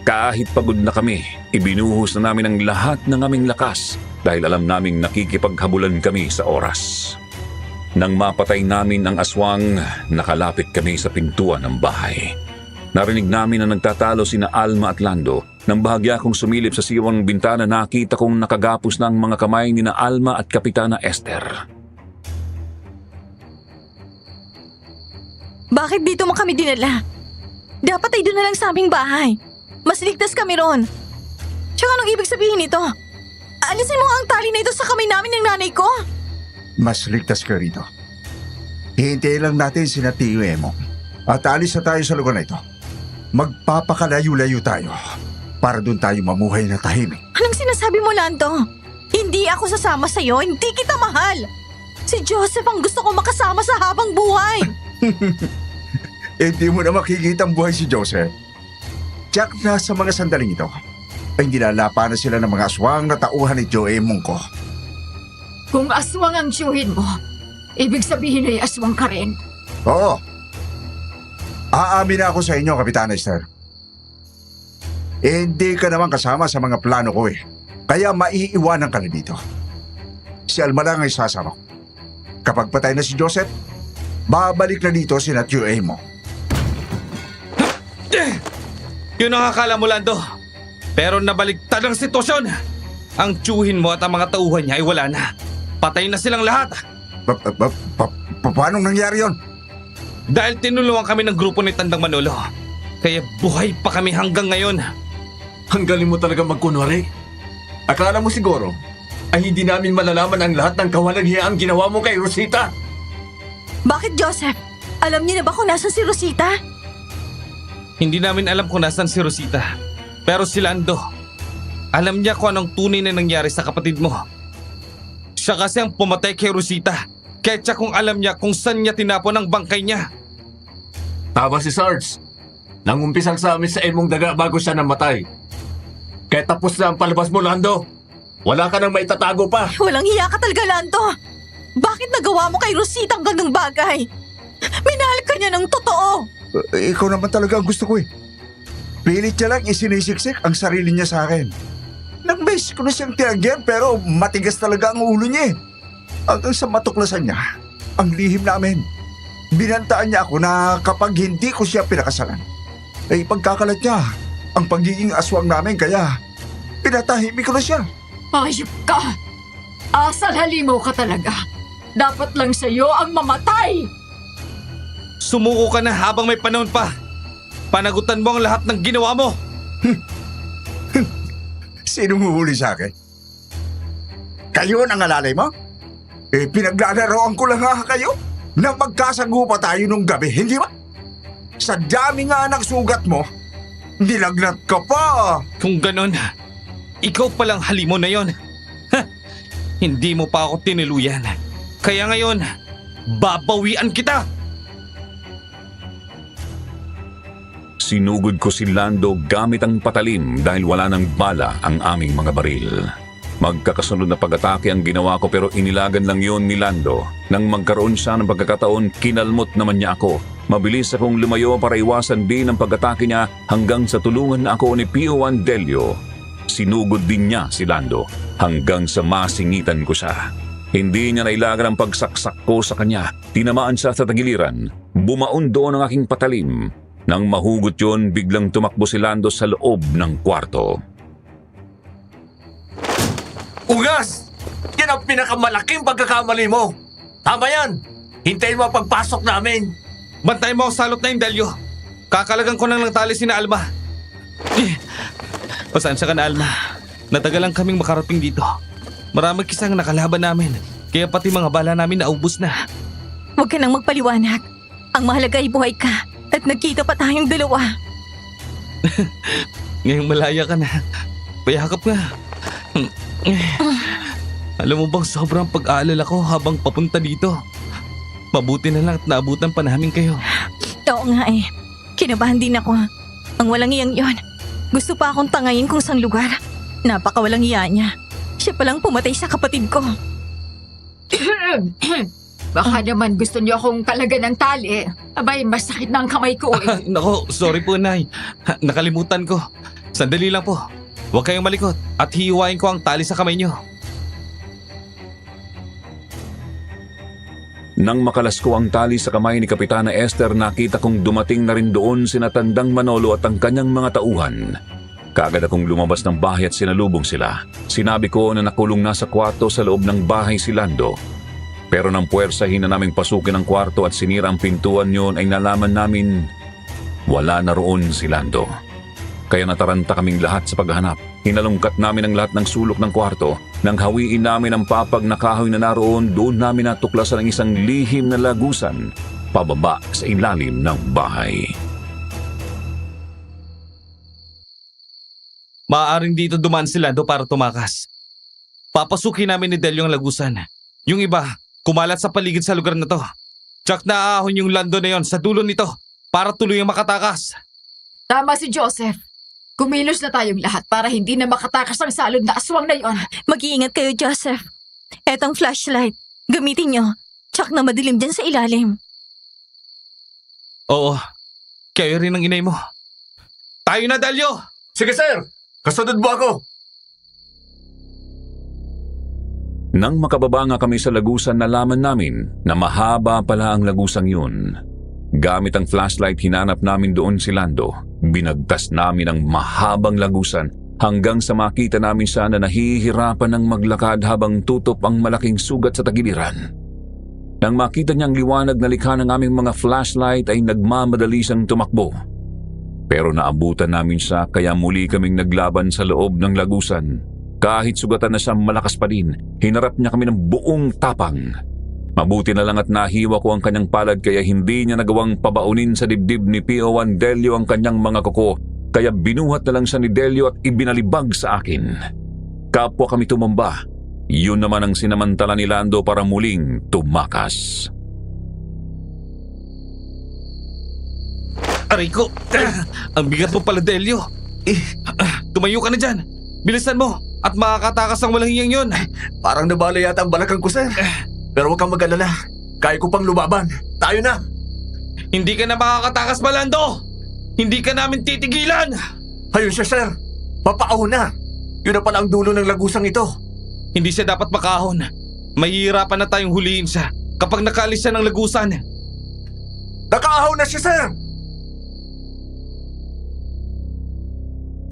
Kahit pagod na kami, ibinuhos na namin ang lahat ng aming lakas dahil alam naming nakikipaghabulan kami sa oras. Nang mapatay namin ang aswang, nakalapit kami sa pintuan ng bahay. Narinig namin na nagtatalo sina Alma at Lando. Nang bahagya kong sumilip sa siwang bintana, nakita kong nakagapos na ang mga kamay ni Alma at Kapitana Esther. Bakit dito mo kami dinala? Dapat ay doon na lang sa aming bahay. Mas ligtas kami ron. Tsaka anong ibig sabihin nito? Alisin mo ang tali na ito sa kamay namin ng nanay ko. Mas ligtas ka rito. Hihintayin lang natin si Tio Emong. At alis na tayo sa lugar na ito. Magpapakalayo-layo tayo para doon tayo mamuhay na tahimik. Anong sinasabi mo, Lando? Hindi ako sasama sa'yo. Hindi kita mahal. Si Joseph ang gusto ko makasama sa habang buhay. Hindi mo na makikita ang buhay si Joseph. Jack, na sa mga sandaling ito ay nilalapa na sila ng mga aswang na tauhan ni Joe Emong ko. Kung aswang ang tiyuhin mo, ibig sabihin ay aswang ka rin. Oo. Aamin na ako sa inyo, Kapitana Esther. Hindi ka naman kasama sa mga plano ko eh. Kaya maiiwanan ka na dito. Si Alma lang ay sasama ko. Kapag patay na si Joseph, babalik na dito si Tio Emong. Yun ang akala mo, Lando. Pero nabaliktad ang sitwasyon. Ang tiyuhin mo at ang mga tauhan niya ay wala na. Patay na silang lahat. Paano nangyari yon? Dahil tinulungan kami ng grupo ni Tandang Manolo. Kaya buhay pa kami hanggang ngayon. Ang galing mo talaga magkunwari. Akala mo siguro ay hindi namin malalaman ang lahat ng kawalanhiang ginawa mo kay Rosita. Bakit, Joseph? Alam niyo na ba kung nasan si Rosita? Hindi namin alam kung nasan si Rosita. Pero si Lando, alam niya kung anong tunay na nangyari sa kapatid mo. Siya kasi ang pumatay kay Rosita. Kaya siya kung alam niya kung saan niya tinapon ang bangkay niya. Tama si Sarge. Nangumpisang sa amin sa Emong Daga bago siya namatay. Kaya tapos na ang palabas mo, Lando. Wala ka nang maitatago pa. Walang hiya ka talaga, Lando. Bakit nagawa mo kay Rosita ang gandang bagay? Minahal ka niya ng totoo. Ikaw naman talaga ang gusto ko eh. Pilit niya lang isinisiksik ang sarili niya sa akin. Nag-base ko na siyang tinagyan pero matigas talaga ang ulo niya eh. Hanggang sa matuklasan niya ang lihim namin. Binantaan niya ako na kapag hindi ko siya pinakasalan, ay pagkakalat niya ang pagiging aswang namin kaya pinatahimik ko na siya. Ayop ka! Asal halimaw ka talaga. Dapat lang sa'yo ang mamatay! Sumuko ka na habang may panahon pa. Panagutan mo ang lahat ng ginawa mo. Sinong huhuli sa akin? Kayo ang alalay mo? Pinaglalaroan ko lang nga kayo na magkasagupa tayo nung gabi, hindi ba? Sa dami nga ng sugat mo, nilagnat ka pa. Kung ganon, ikaw palang halimo na yon. Hindi mo pa ako tiniluyan. Kaya ngayon, babawian kita. Sinugod ko si Lando gamit ang patalim dahil wala nang bala ang aming mga baril. Magkakasunod na pag-atake ang ginawa ko pero inilagan lang yon ni Lando. Nang magkaroon siya ng pagkakataon, kinalmot naman niya ako. Mabilis akong lumayo para iwasan din ang pag-atake niya hanggang sa tulungan na ako ni Pio Wandelio. Sinugod din niya si Lando hanggang sa masingitan ko siya. Hindi niya nailagan ang pagsaksak ko sa kanya. Tinamaan siya sa tagiliran. Bumaon doon ang aking patalim. Nang mahugot yun, biglang tumakbo si Lando sa loob ng kwarto. Ugas! Yan ang pinakamalaking pagkakamali mo. Tama yan. Hintayin mo ang pagpasok namin. Bantayan mo ako salot na yung Delio. Kakalagan ko nang tali si na Alma. Pasensya ka na, Alma. Natagalan kaming makarating dito. Maraming kisang nakalaban namin. Kaya pati mga bala namin naubos na. Huwag ka nang magpaliwanag. Ang mahalaga ay buhay ka at nagkita pa tayong dalawa. Ngayong malaya ka na. Payakap nga. Alam mo bang sobrang pag-aalala ko habang papunta dito? Mabuti na lang at naabutan pa namin kayo. Oo nga eh. Kinabahan din ako. Ang walang iyang yon. Gusto pa akong tangayin kung saan lugar. Napakawalang iya niya. Siya palang pumatay sa kapatid ko. Baka naman gusto niyo akong kalagan ng tali. Abay, masakit na ang kamay ko eh. Nako, sorry po, Nay. Nakalimutan ko. Sandali lang po. Huwag kayong malikot at hihiwain ko ang tali sa kamay niyo. Nang makalas ko ang tali sa kamay ni Kapitana Esther, nakita kong dumating na rin doon sina Tandang Manolo at ang kanyang mga tauhan. Kaagad akong lumabas ng bahay at sinalubong sila. Sinabi ko na nakulong na sa kwarto sa loob ng bahay si Lando. Pero nang puwersahin na naming pasukin ang kwarto at sinira ang pintuan yun, ay nalaman namin wala na roon si Lando. Kaya nataranta kaming lahat sa paghahanap. Hinalungkat namin ang lahat ng sulok ng kwarto. Nang hawiin namin ang papag na kahoy na naroon, doon namin natuklasan ang isang lihim na lagusan pababa sa ilalim ng bahay. Maaaring dito dumaan si Lando para tumakas. Papasukin namin ni Delio ang lagusan. Yung iba, kumalat sa paligid sa lugar na to. Tsak na aahon yung Lando na yon sa dulo nito para tuluyang makatakas. Tama si Joseph. Kumilos na tayong lahat para hindi na makatakas ang salod na aswang na yon. Mag-iingat kayo, Joseph. Etong flashlight. Gamitin nyo. Tsak na madilim dyan sa ilalim. Oo, kayo rin ang inay mo. Tayo na, Delio! Sige, sir. Kasunod mo ako. Nang makababa nga kami sa lagusan, nalaman namin na mahaba pala ang lagusang yun. Gamit ang flashlight, hinanap namin doon si Lando. Binagtas namin ang mahabang lagusan hanggang sa makita namin siya na nahihirapan ng maglakad habang tutop ang malaking sugat sa tagiliran. Nang makita niyang liwanag na likha ng aming mga flashlight ay nagmamadali siyang tumakbo. Pero naabutan namin siya kaya muli kaming naglaban sa loob ng lagusan. Kahit sugatan na siya, malakas pa din. Hinarap niya kami ng buong tapang. Mabuti na lang at nahiwa ko ang kanyang palad kaya hindi niya nagawang pabaunin sa dibdib ni P.O.1 Delio ang kanyang mga kuko. Kaya binuhat na lang siya ni Delio at ibinalibag sa akin. Kapwa kami tumamba. Yun naman ang sinamantala ni Lando para muling tumakas. Aray ko! Ang bigat mo pala, Delio. Tumayo ka na dyan. Bilisan mo at makakatakas ang walang hiyang yun. Parang nabala yata ang balakang ko, sir. Pero huwag kang mag-alala. Kaya ko pang lumaban. Tayo na. Hindi ka na makakatakas, Lando! Hindi ka namin titigilan! Ayun siya, sir. Papaahon na. Yun na pala ang dulo ng lagusang ito. Hindi siya dapat makahon. Mahihirapan na tayong huliin siya kapag nakaalis siya ng lagusan. Nakaahon na siya, sir.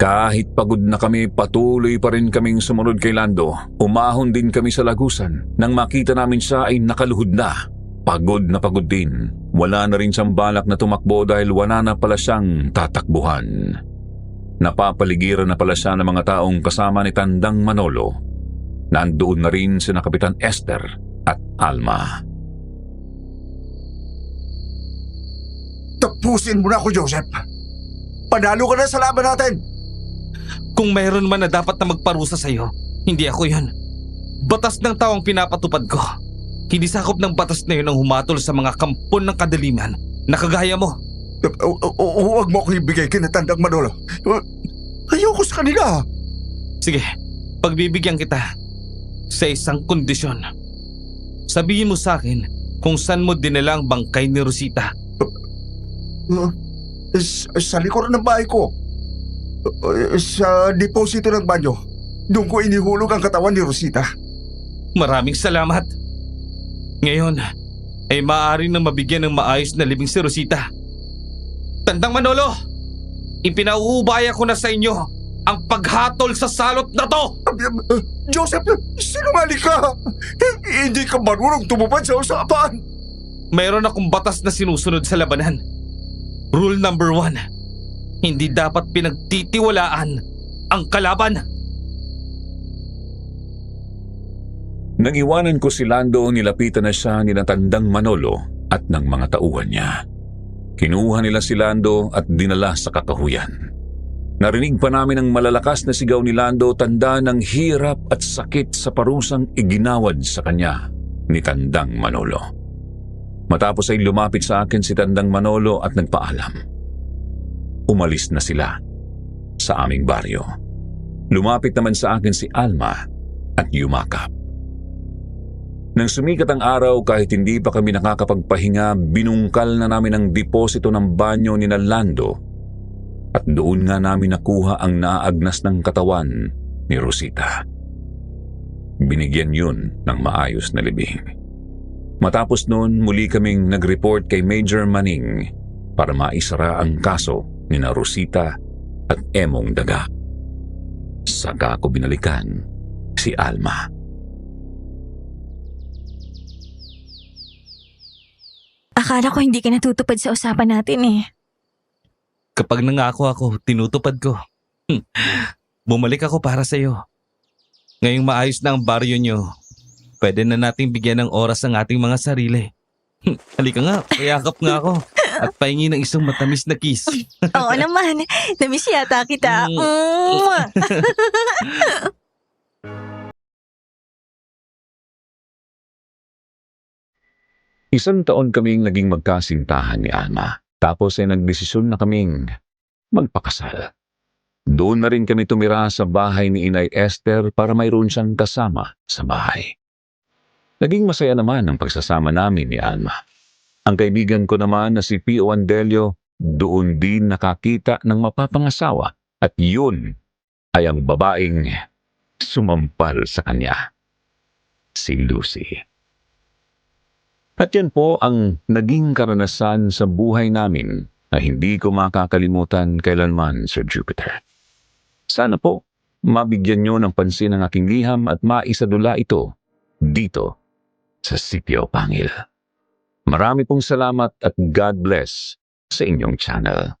Kahit pagod na kami, patuloy pa rin kaming sumunod kay Lando. Umahon din kami sa lagusan. Nang makita namin siya ay nakaluhod na. Pagod na pagod din. Wala na rin siyang balak na tumakbo dahil wala na pala siyang tatakbuhan. Napapaligiran na pala siya ng mga taong kasama ni Tandang Manolo. Nandoon na rin sina Kapitan Esther at Alma. Tapusin mo na ako, Joseph. Panalo ka na sa laban natin. Kung mayroon man na dapat na magparusa sa'yo, hindi ako yun. Batas ng tao ang pinapatupad ko. Hindi sakop ng batas na yun ang humatol sa mga kampon ng kadaliman na kagaya mo. Huwag mo ako ibigay kina Tandang Manolo. Ayoko sa kanila. Sige, pagbibigyan kita sa isang kondisyon. Sabihin mo sa akin kung saan mo dinala ang bangkay ni Rosita. Sa likuran ng bahay ko. Sa deposito ng banyo. Doon ko inihulog ang katawan ni Rosita. Maraming salamat. Ngayon, ay maaari nang mabigyan ng maayos na libing si Rosita. Tandang Manolo, ipinauubaya ko na sa inyo ang paghatol sa salot na to! Joseph, sinungaling ka! Hindi ka marunong tumupad sa usapan! Mayroon akong batas na sinusunod sa labanan. Rule number 1, hindi dapat pinagtitiwalaan ang kalaban. Nang iwanan ko si Lando, nilapitan na siya ni Tandang Manolo at ng mga tauhan niya. Kinuha nila si Lando at dinala sa kakahuyan. Narinig pa namin ang malalakas na sigaw ni Lando, tanda ng hirap at sakit sa parusang iginawad sa kanya ni Tandang Manolo. Matapos ay lumapit sa akin si Tandang Manolo at nagpaalam. Umalis na sila sa aming baryo. Lumapit naman sa akin si Alma at yumakap. Nang sumikat ang araw, kahit hindi pa kami nakakapagpahinga, binungkal na namin ang deposito ng banyo ni Lando at doon nga namin nakuha ang naagnas ng katawan ni Rosita. Binigyan yun ng maayos na libing. Matapos noon, muli kaming nag-report kay Major Manning para maisara ang kaso ni Rosita at Emong Daga. Saka ko binalikan si Alma. Akala ko hindi ka natutupad sa usapan natin eh. Kapag nangako ako, tinutupad ko. Bumalik ako para sa iyo. Ngayong maayos na ang baryo nyo, pwede na nating bigyan ng oras ang ating mga sarili. Halika nga, payakap nga ako at pahingi ng isang matamis na kiss. Oo naman, namiss yata kita. Mwah! Isang taon kaming naging magkasintahan ni Alma. Tapos ay nagdesisyon na kaming magpakasal. Doon na rin kami tumira sa bahay ni Inay Esther para mayroon siyang kasama sa bahay. Naging masaya naman ang pagsasama namin ni Alma. Ang kaibigan ko naman na si Pio Andelio doon din nakakita ng mapapangasawa at yun ay ang babaeng sumampal sa kanya. Si Lucy. At yan po ang naging karanasan sa buhay namin na hindi ko makakalimutan kailanman, Sir Jupiter. Sana po mabigyan nyo ng pansin ang aking liham at maisadula ito dito sa Sitio Pangil. Marami pong salamat at God bless sa inyong channel.